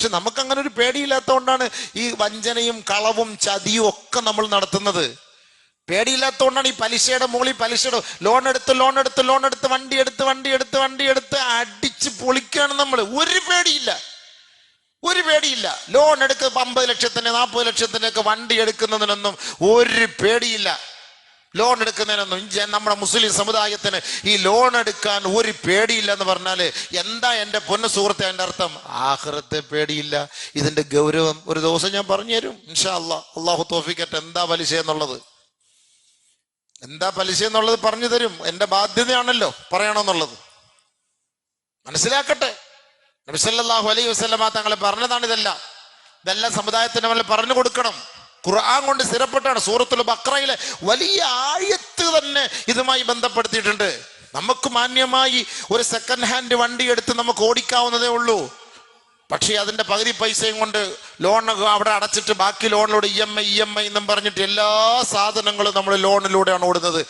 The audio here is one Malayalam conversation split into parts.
പക്ഷെ നമുക്കങ്ങനെ ഒരു പേടിയില്ലാത്തതുകൊണ്ടാണ് ഈ വഞ്ചനയും കളവും ചതിയും ഒക്കെ നമ്മൾ നടത്തുന്നത്. പേടിയില്ലാത്തതുകൊണ്ടാണ് ഈ പലിശയുടെ മുകളിൽ പലിശയുടെ ലോൺ എടുത്ത് വണ്ടി എടുത്ത് അടിച്ച് പൊളിക്കുകയാണ് നമ്മൾ. ഒരു പേടിയില്ല. ലോൺ എടുക്കുക 50 ലക്ഷത്തിന് 40 ലക്ഷത്തിനൊക്കെ വണ്ടി എടുക്കുന്നതിനൊന്നും ഒരു പേടിയില്ല. ലോൺ എടുക്കുന്നതിനൊന്നും നമ്മുടെ മുസ്ലിം സമുദായത്തിന് ഈ ലോൺ എടുക്കാൻ ഒരു പേടിയില്ല എന്ന് പറഞ്ഞാല് എന്താ എൻ്റെ പൊന്നു സുഹൃത്തെ അതിൻ്റെ അർത്ഥം? ആഖിറത്തെ പേടിയില്ല. ഇതിന്റെ ഗൗരവം ഒരു ദിവസം ഞാൻ പറഞ്ഞു തരും ഇൻഷാ അല്ലാഹ്. അല്ലാഹു തൗഫീഖ്. എന്താ പലിശ എന്നുള്ളത് പറഞ്ഞു തരും. എൻ്റെ ബാധ്യതയാണല്ലോ പറയണമെന്നുള്ളത്. മനസ്സിലാക്കട്ടെ. നബി സല്ലല്ലാഹു അലൈഹി വസല്ലമ തങ്ങളെ പറഞ്ഞതാണ് ഇതെല്ലാം സമുദായത്തിന് നമ്മൾ പറഞ്ഞു കൊടുക്കണം. ഖുർആൻ കൊണ്ട് സ്ഥിരപ്പെട്ടാണ്. സൂറത്തുൽ ബഖറയിലെ വലിയ ആയത്ത് തന്നെ ഇതുമായി ബന്ധപ്പെടുത്തിയിട്ടുണ്ട്. നമുക്ക് മാന്യമായി ഒരു സെക്കൻഡ് ഹാൻഡ് വണ്ടി എടുത്ത് നമുക്ക് ഓടിക്കാവുന്നതേ ഉള്ളൂ. പക്ഷേ അതിന്റെ പകുതി പൈസയും കൊണ്ട് ലോൺ അവിടെ അടച്ചിട്ട് ബാക്കി ലോണിലൂടെ EMI എന്നും പറഞ്ഞിട്ട് എല്ലാ സാധനങ്ങളും നമ്മൾ ലോണിലൂടെയാണ് ഓടുന്നത്.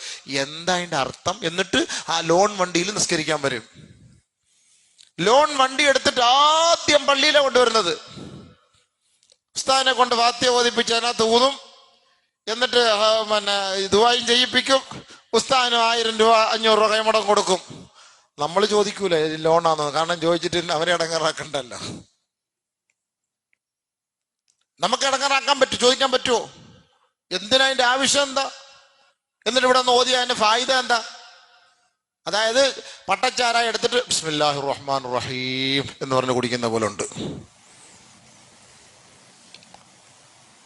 എന്താ അതിന്റെ അർത്ഥം? എന്നിട്ട് ആ ലോൺ വണ്ടിയിൽ നിസ്കരിക്കാൻ വരും. ലോൺ വണ്ടി എടുത്തിട്ട് ആദ്യം പള്ളിയിലാണ് കൊണ്ടുവരുന്നത്. ഉസ്താദിനെ കൊണ്ട് ഫാത്തിഹ ഓതിപ്പിച്ച് അതിനകത്ത് ഊതും. എന്നിട്ട് ദുആയും ചെയ്യിപ്പിക്കും. ഉസ്താദിന് 1000 രൂപ 500 രൂപ കൈമടം കൊടുക്കും. നമ്മൾ ചോദിക്കൂല ലോണാന്ന്, കാരണം ചോദിച്ചിട്ട് അവരെ ഇടങ്ങാറാക്കണ്ടല്ലോ. നമുക്ക് ഇടങ്ങാറാക്കാൻ ചോദിക്കാൻ പറ്റുമോ? എന്തിനാ അതിന്റെ ആവശ്യം എന്താ? എന്നിട്ട് ഇവിടെ നിന്ന് ഓതിയ അതിന്റെ ഫായിദ എന്താ? അതായത് പട്ടച്ചാരായി എടുത്തിട്ട് ബിസ്മില്ലാഹിർ റഹ്മാനിർ റഹീം എന്ന് പറഞ്ഞ് കുടിക്കുന്ന പോലെ ഉണ്ട്.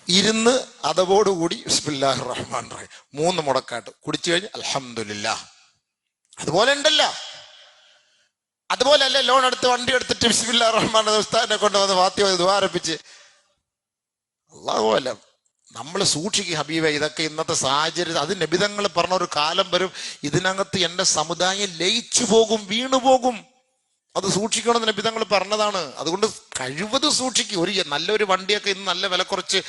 ഇരുന്ന് അതവോടുകൂടി ബിസ്മില്ലാഹിർ റഹ്മാനിർ റഹീം 3 മുടക്കാട്ട് കുടിച്ചു കഴിഞ്ഞ് അൽഹംദുലില്ലാഹ്. അതുപോലെ ഉണ്ടല്ലോ. അതുപോലെയല്ലേ ലോൺ എടുത്ത് വണ്ടി എടുത്തിട്ട് ബിസ്മില്ലാഹിർ റഹ്മാനിർ ഉസ്താദിനെ കൊണ്ടുവന്ന് ഫാത്തിഹ ദ്വാരപ്പിച്ച്. അല്ലാഹു അലം. നമ്മൾ സൂക്ഷിക്കുക ഹബീബെ. ഇതൊക്കെ ഇന്നത്തെ സാഹചര്യം. അത് നബിതങ്ങൾ പറഞ്ഞ ഒരു കാലം വരും, ഇതിനകത്ത് എൻ്റെ സമുദായം ലയിച്ചു പോകും, വീണുപോകും. അത് സൂക്ഷിക്കണമെന്ന് നബിതങ്ങൾ പറഞ്ഞതാണ്. അതുകൊണ്ട് കഴിവത് സൂക്ഷിക്കും. നല്ലൊരു വണ്ടിയൊക്കെ ഇന്ന് നല്ല വില കുറച്ച്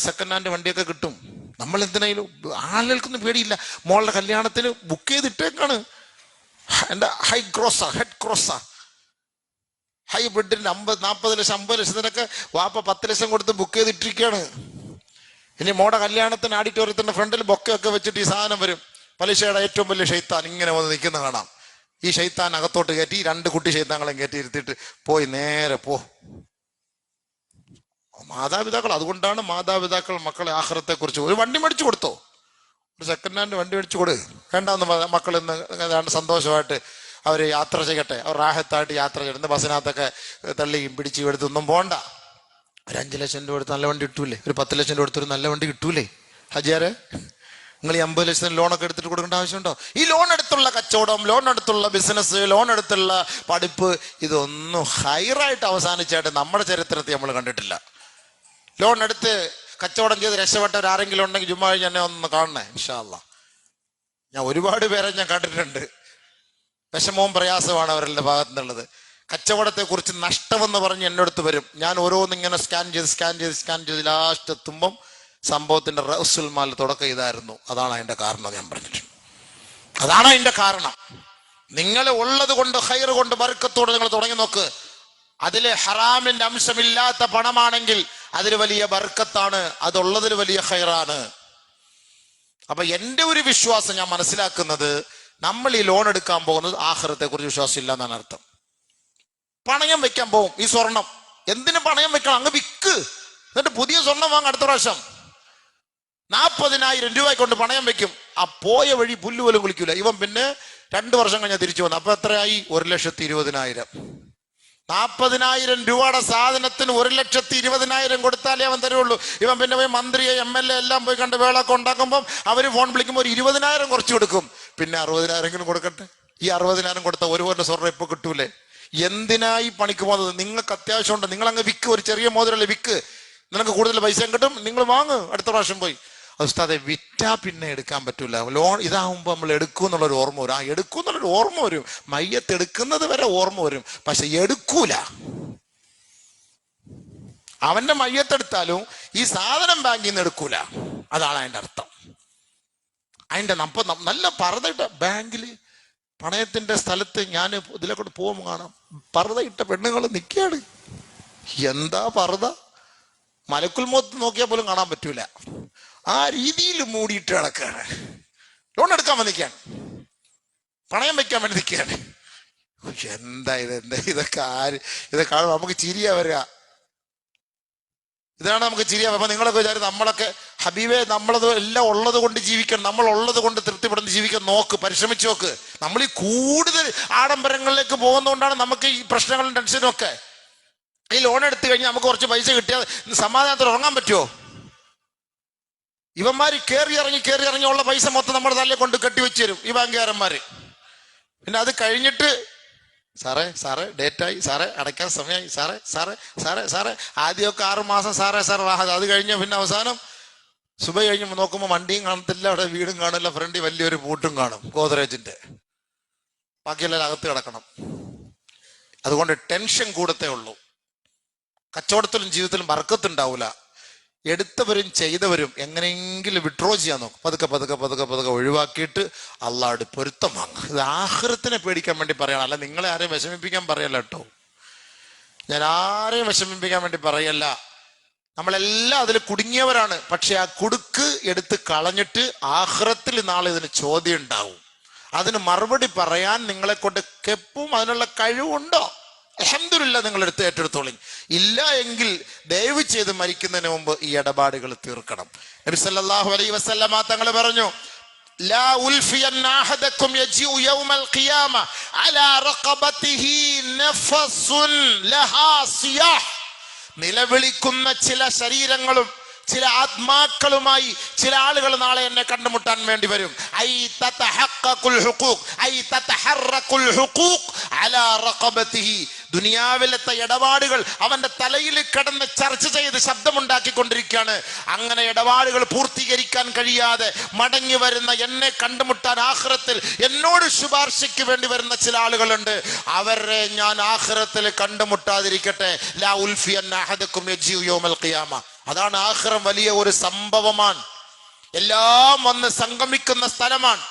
സെക്കൻഡ് ഹാൻഡ് വണ്ടിയൊക്കെ കിട്ടും. നമ്മൾ എന്തിനായാലും ആളുകൾക്കൊന്നും പേടിയില്ല. മോളുടെ കല്യാണത്തിന് ബുക്ക് ചെയ്തിട്ടേക്കാണ്. എൻ്റെ ഹെഡ് ക്രോസാ ഹൈബ്രിഡിന് 40 ലക്ഷം 50 ലക്ഷത്തിനൊക്കെ വാപ്പ 10 ലക്ഷം കൊടുത്ത് ബുക്ക് ചെയ്തിട്ടിരിക്കുകയാണ്. ഇനി മോടെ കല്യാണത്തിന് ഓഡിറ്റോറിയത്തിന്റെ ഫ്രണ്ടിൽ ബൊക്കെയൊക്കെ വെച്ചിട്ട് ഈ സാധനം വരും. പലിശയുടെ ഏറ്റവും വലിയ ഷൈത്താൻ ഇങ്ങനെ വന്ന് നിൽക്കുന്ന കാണാം. ഈ ഷൈത്താൻ അകത്തോട്ട് കയറ്റി 2 കുട്ടി ഷൈത്താങ്ങളെയും കയറ്റി ഇരുത്തിയിട്ട് പോയി നേരെ മാതാപിതാക്കൾ. അതുകൊണ്ടാണ് മാതാപിതാക്കൾ മക്കളെ ആഖിറത്തെ കുറിച്ച് ഒരു വണ്ടി മേടിച്ചു കൊടുത്തോ, ഒരു സെക്കൻഡ് ഹാൻഡ് വണ്ടി മേടിച്ചു കൊടു. വേണ്ടാന്ന് മക്കൾ ഇന്ന് സന്തോഷമായിട്ട് അവർ യാത്ര ചെയ്യട്ടെ. അവർ റാഹത്തായിട്ട് യാത്ര ചെയ്യട്ടെ. ബസ്സിനകത്തൊക്കെ തള്ളിയും പിടിച്ച് എടുത്തൊന്നും പോണ്ട. ഒരു 5 ലക്ഷം രൂപ എടുത്ത് നല്ല വണ്ടി കിട്ടൂലേ? ഒരു 10 ലക്ഷം രൂപ എടുത്തൊരു നല്ല വണ്ടി കിട്ടൂലേ? ഹജിയാരെ, നിങ്ങൾ ഈ 50 ലക്ഷത്തിന് ലോണൊക്കെ എടുത്തിട്ട് കൊടുക്കേണ്ട ആവശ്യമുണ്ടോ? ഈ ലോൺ എടുത്തുള്ള കച്ചവടം, ലോൺ എടുത്തുള്ള ബിസിനസ്, ലോൺ എടുത്തുള്ള പഠിപ്പ്, ഇതൊന്നും ഹൈറായിട്ട് അവസാനിച്ചായിട്ട് നമ്മുടെ ചരിത്രത്തിൽ നമ്മൾ കണ്ടിട്ടില്ല. ലോൺ എടുത്ത് കച്ചവടം ചെയ്ത് രക്ഷപ്പെട്ടവരാരെങ്കിലും ഉണ്ടെങ്കിൽ ജുമ്മാ കഴിഞ്ഞ് എന്നെ ഒന്ന് കാണണേ ഇൻഷാ അല്ലാഹ്. ഞാൻ ഒരുപാട് പേരെ ഞാൻ കണ്ടിട്ടുണ്ട്. വിഷമവും പ്രയാസമാണ് അവരുടെ ഭാഗത്തു നിന്നുള്ളത്. കച്ചവടത്തെ കുറിച്ച് നഷ്ടമെന്ന് പറഞ്ഞ് എൻ്റെ അടുത്ത് വരും. ഞാൻ ഓരോന്നിങ്ങനെ സ്കാൻ ചെയ്ത് ലാസ്റ്റ് എത്തുമ്പം സംഭവത്തിന്റെ റഅസുൽ മാൽ തുടക്കം ഇതായിരുന്നു. അതാണ് അതിന്റെ കാരണം. ഞാൻ പറഞ്ഞിട്ടുണ്ട്, അതാണ് അതിന്റെ കാരണം. നിങ്ങൾ ഉള്ളത് കൊണ്ട് ഖൈർ കൊണ്ട് ബർക്കത്തോടെ നിങ്ങൾ തുടങ്ങി നോക്ക്. അതില് ഹറാമിന്റെ അംശമില്ലാത്ത പണമാണെങ്കിൽ അതിൽ വലിയ ബർക്കത്താണ്, അതുള്ളതിൽ വലിയ ഖൈറാണ്. അപ്പൊ എൻ്റെ ഒരു വിശ്വാസം, ഞാൻ മനസ്സിലാക്കുന്നത്, നമ്മൾ ഈ ലോൺ എടുക്കാൻ പോകുന്നത് ആഖിറത്തെ കുറിച്ച് വിശ്വാസം ഇല്ല എന്നാണ് അർത്ഥം. പണയം വെക്കാൻ പോകും. ഈ സ്വർണം എന്തിനു പണയം വെക്കണം? അങ്ങ് വിക്ക്, എന്നിട്ട് പുതിയ സ്വർണം വാങ്ങ. അടുത്ത പ്രാവശ്യം 40,000 രൂപ കൊണ്ട് പണയം വെക്കും. ആ പോയ വഴി പുല്ല് പോലും കുളിക്കൂല. ഇവൻ പിന്നെ 2 വർഷം കഴിഞ്ഞാൽ തിരിച്ചു വന്നു. അപ്പൊ എത്രയായി? 1,20,000. 40,000 രൂപയുടെ സാധനത്തിന് 1,20,000 കൊടുത്താലേ അവൻ തരുള്ളൂ. ഇവൻ പിന്നെ പോയി മന്ത്രിയെ MLA എല്ലാം പോയി കണ്ട് വേളൊക്കെ ഉണ്ടാക്കുമ്പോൾ അവര് ഫോൺ വിളിക്കുമ്പോൾ ഒരു 20,000 കുറച്ച് കൊടുക്കും. പിന്നെ 60,000 കൊടുക്കട്ടെ. ഈ 60,000 കൊടുത്ത ഒരു സ്വർണ്ണം ഇപ്പൊ കിട്ടൂലേ? എന്തിനായി പണിക്ക് പോകുന്നത്? നിങ്ങൾക്ക് അത്യാവശ്യമുണ്ട്, നിങ്ങൾ അങ്ങ് വിക്ക്. ഒരു ചെറിയ മോതിരല്ലേ വിക്ക്, നിനക്ക് കൂടുതൽ പൈസയും കിട്ടും. നിങ്ങൾ വാങ്ങ്, അടുത്ത പ്രാവശ്യം പോയി. ഉസ്താദെ, വിറ്റാ പിന്നെ എടുക്കാൻ പറ്റൂല. ലോൺ ഇതാകുമ്പോൾ നമ്മൾ എടുക്കും എന്നുള്ളൊരു ഓർമ്മ വരും. എടുക്കും എന്നുള്ളൊരു ഓർമ്മ വരും. മയ്യത്ത് എടുക്കുന്നത് വരെ ഓർമ്മ വരും, പക്ഷെ എടുക്കൂല. അവന്റെ മയ്യത്തെടുത്താലും ഈ സാധനം ബാങ്കിൽ നിന്ന് എടുക്കൂല. അതാണ് അതിന്റെ അർത്ഥം. അതിന്റെ നല്ല പർദ്ദയിട്ട ബാങ്കില് പണയത്തിന്റെ സ്ഥലത്ത് ഞാൻ ഇതിലെ കൊണ്ട് പോകുമ്പോൾ കാണാം, പർദ്ദയിട്ട പെണ്ണുങ്ങൾ നിൽക്കുകയാണ്. എന്താ പർദ്ദ? മലക്കുൽ മൗത്ത് നോക്കിയാൽ പോലും കാണാൻ പറ്റൂല. ആ രീതിയിൽ മൂടിയിട്ട് കിടക്കുകയാണ്. ലോൺ എടുക്കാൻ വന്നിരിക്കുകയാണ്, പണയം വെക്കാൻ വേണ്ടി നിൽക്കുകയാണ്. എന്താ ഇതൊക്കെ നമുക്ക് ചിരിയാ വരിക. ഇതാണ് നമുക്ക് ചിരിയാ. അപ്പൊ നിങ്ങളൊക്കെ വിചാരിക്കും നമ്മളൊക്കെ ഹബീബെ നമ്മളത് എല്ലാം ഉള്ളത് കൊണ്ട് ജീവിക്കണം, നമ്മൾ ഉള്ളത് കൊണ്ട് തൃപ്തിപ്പെടുന്ന ജീവിക്കാൻ നോക്ക്, പരിശ്രമിച്ചു നോക്ക്. നമ്മൾ ഈ കൂടുതൽ ആഡംബരങ്ങളിലേക്ക് പോകുന്നതുകൊണ്ടാണ് നമുക്ക് ഈ പ്രശ്നങ്ങളും ടെൻഷനും ഒക്കെ. ഈ ലോൺ എടുത്തു കഴിഞ്ഞാൽ നമുക്ക് കുറച്ച് പൈസ കിട്ടിയാൽ സമാധാനത്തിൽ ഉറങ്ങാൻ പറ്റുമോ? ഇവന്മാര് കയറി ഇറങ്ങി ഉള്ള പൈസ മൊത്തം നമ്മുടെ തലയിൽ കൊണ്ട് കെട്ടിവെച്ച് തരും ഈ ബാങ്കുകാരന്മാര്. പിന്നെ അത് കഴിഞ്ഞിട്ട് സാറേ ഡേറ്റായി, സാറേ അടയ്ക്കാൻ സമയമായി, സാറേ ആദ്യമൊക്കെ 6 മാസം സാറേ റാഹത്ത്. അത് കഴിഞ്ഞ പിന്നെ അവസാനം സുബൈ കഴിഞ്ഞ് നോക്കുമ്പോൾ വണ്ടിയും കാണത്തില്ല, അവിടെ വീടും കാണില്ല, ഫ്രണ്ടിൽ വലിയൊരു പൂട്ടും കാണും ഗോദ്രേജിന്റെ. ബാക്കിയെല്ലാം അകത്ത് കിടക്കണം. അതുകൊണ്ട് ടെൻഷൻ കൂടത്തേ ഉള്ളൂ. കച്ചവടത്തിലും ജീവിതത്തിലും ബർക്കത്തുണ്ടാവൂല. എടുത്തവരും ചെയ്തവരും എങ്ങനെയെങ്കിലും വിഡ്രോ ചെയ്യാൻ നോക്കും. പതുക്കെ ഒഴിവാക്കിയിട്ട് അള്ളാഹുടെ പൊരുത്തം വാങ്ങും. ഇത് ആഖിറത്തിനെ പേടിക്കാൻ വേണ്ടി പറയണം, അല്ല നിങ്ങളെ ആരെയും വിഷമിപ്പിക്കാൻ പറയല്ല കേട്ടോ. ഞാൻ ആരെയും വിഷമിപ്പിക്കാൻ വേണ്ടി പറയല്ല. നമ്മളെല്ലാം അതിൽ കുടുങ്ങിയവരാണ്. പക്ഷെ ആ കുടുക്ക് എടുത്ത് കളഞ്ഞിട്ട് ആഖിറത്തിൽ നാളെ ഇതിന് ചോദ്യം ഉണ്ടാവും. അതിന് മറുപടി പറയാൻ നിങ്ങളെ കൊണ്ട് കെപ്പും അതിനുള്ള കഴിവുണ്ടോ? അൽഹംദുലില്ലാ, നിങ്ങൾ ഏറ്റെടുത്തോളി. ഇല്ല എങ്കിൽ ദയവ് ചെയ്ത് മരിക്കുന്നതിന് മുമ്പ് ഈ ഇടപാടുകൾ തീർക്കണം. നബി സല്ലല്ലാഹു അലൈഹി വസല്ലമ തങ്ങൾ പറഞ്ഞു, ലാ ഉൽഫിയന്ന അഹദകും യജിഉ യൗമൽ ഖിയാമ അലാ റഖബതിഹി നഫസുൻ ലഹാ സിയാഹ്. നിലവിളിക്കുന്ന ചില ശരീരങ്ങളും ചില ആത്മാക്കളുമായി ചില ആളുകൾ നാളെ എന്നെ കണ്ടുമുട്ടാൻ വേണ്ടി വരും. ദുനിയാവിലത്തെ ഇടപാടുകൾ അവന്റെ തലയിൽ കിടന്ന് ചർച്ച ചെയ്ത് ശബ്ദമുണ്ടാക്കിക്കൊണ്ടിരിക്കുകയാണ്. അങ്ങനെ ഇടപാടുകൾ പൂർത്തീകരിക്കാൻ കഴിയാതെ മടങ്ങി വരുന്ന എന്നെ കണ്ടുമുട്ടാൻ ആഖിറത്തിൽ എന്നോട് ശുപാർശയ്ക്ക് വേണ്ടി വരുന്ന ചില ആളുകളുണ്ട്. അവരെ ഞാൻ ആഖിറത്തിൽ കണ്ടുമുട്ടാതിരിക്കട്ടെ. ലാ ഉൽഫിയന്ന അഹദകും യജിഉ യൗമൽ ഖിയാമ. അതാണ് ആഖിറം. വലിയ ഒരു സംഭവമാണ്. എല്ലാം വന്ന് സംഗമിക്കുന്ന സ്ഥലമാണ്.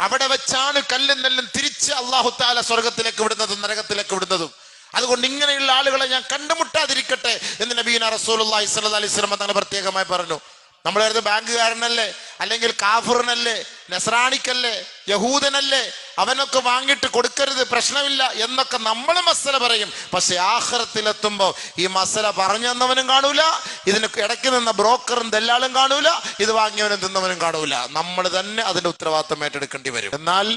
അവിടെ വെച്ചാണ് കല്ലും നെല്ലും തിരിച്ച് അല്ലാഹു തആല സ്വർഗത്തിലേക്ക് വിടുന്നതും നരകത്തിലേക്ക് വിടുന്നതും. അതുകൊണ്ട് ഇങ്ങനെയുള്ള ആളുകളെ ഞാൻ കണ്ടുമുട്ടാതിരിക്കട്ടെ എന്ന് നബീന റസൂലുള്ളാഹി സ്വല്ലല്ലാഹി അലൈഹി വസല്ലം തങ്ങൾ പ്രത്യേകമായി പറഞ്ഞു. നമ്മളായിരുന്നു ബാങ്കുകാരനല്ലേ, അല്ലെങ്കിൽ കാഫിറിനല്ലേ, നസ്രാണിക്കല്ലേ, യഹൂദനല്ലേ, അവനൊക്കെ വാങ്ങിയിട്ട് കൊടുക്കരുത്, പ്രശ്നമില്ല എന്നൊക്കെ നമ്മൾ മസല പറയും. പക്ഷെ ആഖിറത്തിലെത്തുമ്പോ ഈ മസല പറഞ്ഞു തന്നവനും കാണൂല, ഇതിന് ഇടയ്ക്ക് നിന്ന ബ്രോക്കറും ദല്ലാളും കാണൂല, ഇത് വാങ്ങിയവനും തിന്നവനും കാണൂല. നമ്മൾ തന്നെ അതിന്റെ ഉത്തരവാദിത്തം ഏറ്റെടുക്കേണ്ടി വരും. എന്നാൽ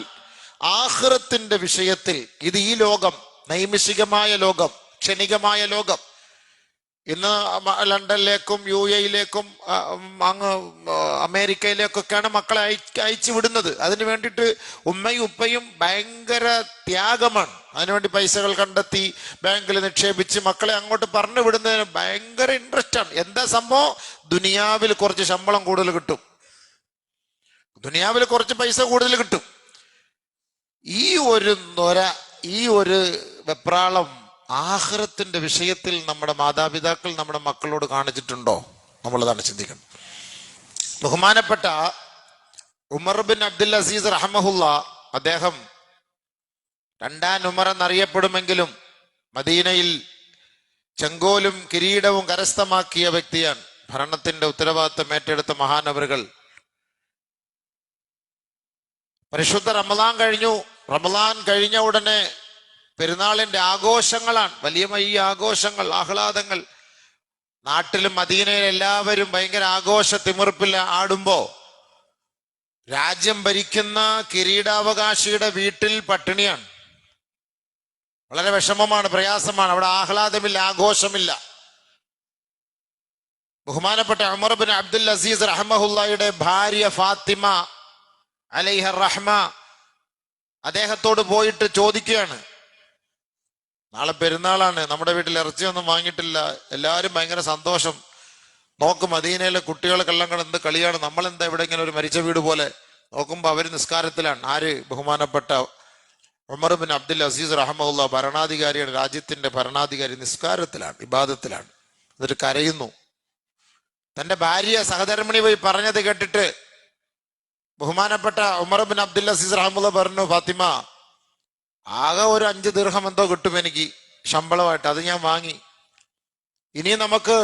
ആഖിറത്തിന്റെ വിഷയത്തിൽ ഇത് ഈ ലോകം, നൈമിഷികമായ ലോകം, ക്ഷണികമായ ലോകം. ഇന്ന് ലണ്ടനിലേക്കും UAE-യിലേക്കും അങ്ങ് അമേരിക്കയിലേക്കൊക്കെയാണ് മക്കളെ അയച്ചു വിടുന്നത്. അതിന് വേണ്ടിയിട്ട് ഉമ്മയും ഉപ്പയും ഭയങ്കര ത്യാഗമാണ്. അതിനുവേണ്ടി പൈസകൾ കണ്ടെത്തി ബാങ്കിൽ നിക്ഷേപിച്ച് മക്കളെ അങ്ങോട്ട് പറഞ്ഞു വിടുന്നതിന് ഭയങ്കര ഇൻട്രസ്റ്റ് ആണ്. എന്താ സംഭവം? ദുനിയാവിൽ കുറച്ച് ശമ്പളം കൂടുതൽ കിട്ടും, ദുനിയാവിൽ കുറച്ച് പൈസ കൂടുതൽ കിട്ടും. ഈ ഒരു വെപ്രാളം ആഖിറത്തിന്റെ വിഷയത്തിൽ നമ്മുടെ മാതാപിതാക്കൾ നമ്മുടെ മക്കളോട് കാണിച്ചിട്ടുണ്ടോ? നമ്മളതാണ് ചിന്തിക്കണം. ബഹുമാനപ്പെട്ട ഉമർ ബിൻ അബ്ദുൽ അസീസ് റഹ്മഹുല്ലാ, അദ്ദേഹം 2ാം ഉമർ എന്നറിയപ്പെടുമെങ്കിലും മദീനയിൽ ചെങ്കോലും കിരീടവും കരസ്ഥമാക്കിയ വ്യക്തിയാണ്. ഭരണത്തിന്റെ ഉത്തരവാദിത്തം ഏറ്റെടുത്ത മഹാനവറുകൾ. പരിശുദ്ധ റമദാൻ കഴിഞ്ഞു. റമദാൻ കഴിഞ്ഞ ഉടനെ പെരുന്നാളിന്റെ ആഘോഷങ്ങളാണ്. വലിയ ആഘോഷങ്ങൾ, ആഹ്ലാദങ്ങൾ. നാട്ടിലും മദീനയിലും എല്ലാവരും ഭയങ്കര ആഘോഷ തിമിർപ്പിൽ ആടുമ്പോ രാജ്യം ഭരിക്കുന്ന കിരീടാവകാശിയുടെ വീട്ടിൽ പട്ടിണിയാണ്. വളരെ വിഷമമാണ്, പ്രയാസമാണ്. അവിടെ ആഹ്ലാദമില്ല, ആഘോഷമില്ല. ബഹുമാനപ്പെട്ട ഉമർ ബിൻ അബ്ദുൽ അസീസ് റഹ്മഹുല്ലായുടെ ഭാര്യ ഫാത്തിമ അലൈഹ റഹ്മ അദ്ദേഹത്തോട് പോയിട്ട് ചോദിക്കുകയാണ്, നാളെ പെരുന്നാളാണ്, നമ്മുടെ വീട്ടിൽ ഇറച്ചിയൊന്നും വാങ്ങിയിട്ടില്ല, എല്ലാവരും ഭയങ്കര സന്തോഷം, നോക്കും മദീനയിലെ കുട്ടികൾക്കെല്ലാം കൂടെ എന്ത് കളിയാണ്, നമ്മളെന്താ ഇവിടെ ഇങ്ങനെ ഒരു മരിച്ച വീട് പോലെ. നോക്കുമ്പോൾ അവർ നിസ്കാരത്തിലാണ്. ആര്? ബഹുമാനപ്പെട്ട ഉമർ ബിൻ അബ്ദുൽ അസീസ് റഹ്മഹുല്ല, ഭരണാധികാരിയുടെ, രാജ്യത്തിന്റെ ഭരണാധികാരി, നിസ്കാരത്തിലാണ്, ഇബാദത്തിലാണ്. എന്നിട്ട് കരയുന്നു. തന്റെ ഭാര്യ സഹധർമ്മിണി പോയി പറഞ്ഞത് കേട്ടിട്ട് ബഹുമാനപ്പെട്ട ഉമർ ബിൻ അബ്ദുൽ അസീസ് റഹ്മഹുല്ല പറഞ്ഞു, ഫാത്തിമ, ആകെ ഒരു 5 ദിർഹം എന്തോ കിട്ടും എനിക്ക് ശമ്പളമായിട്ട്, അത് ഞാൻ വാങ്ങി. ഇനി നമുക്ക്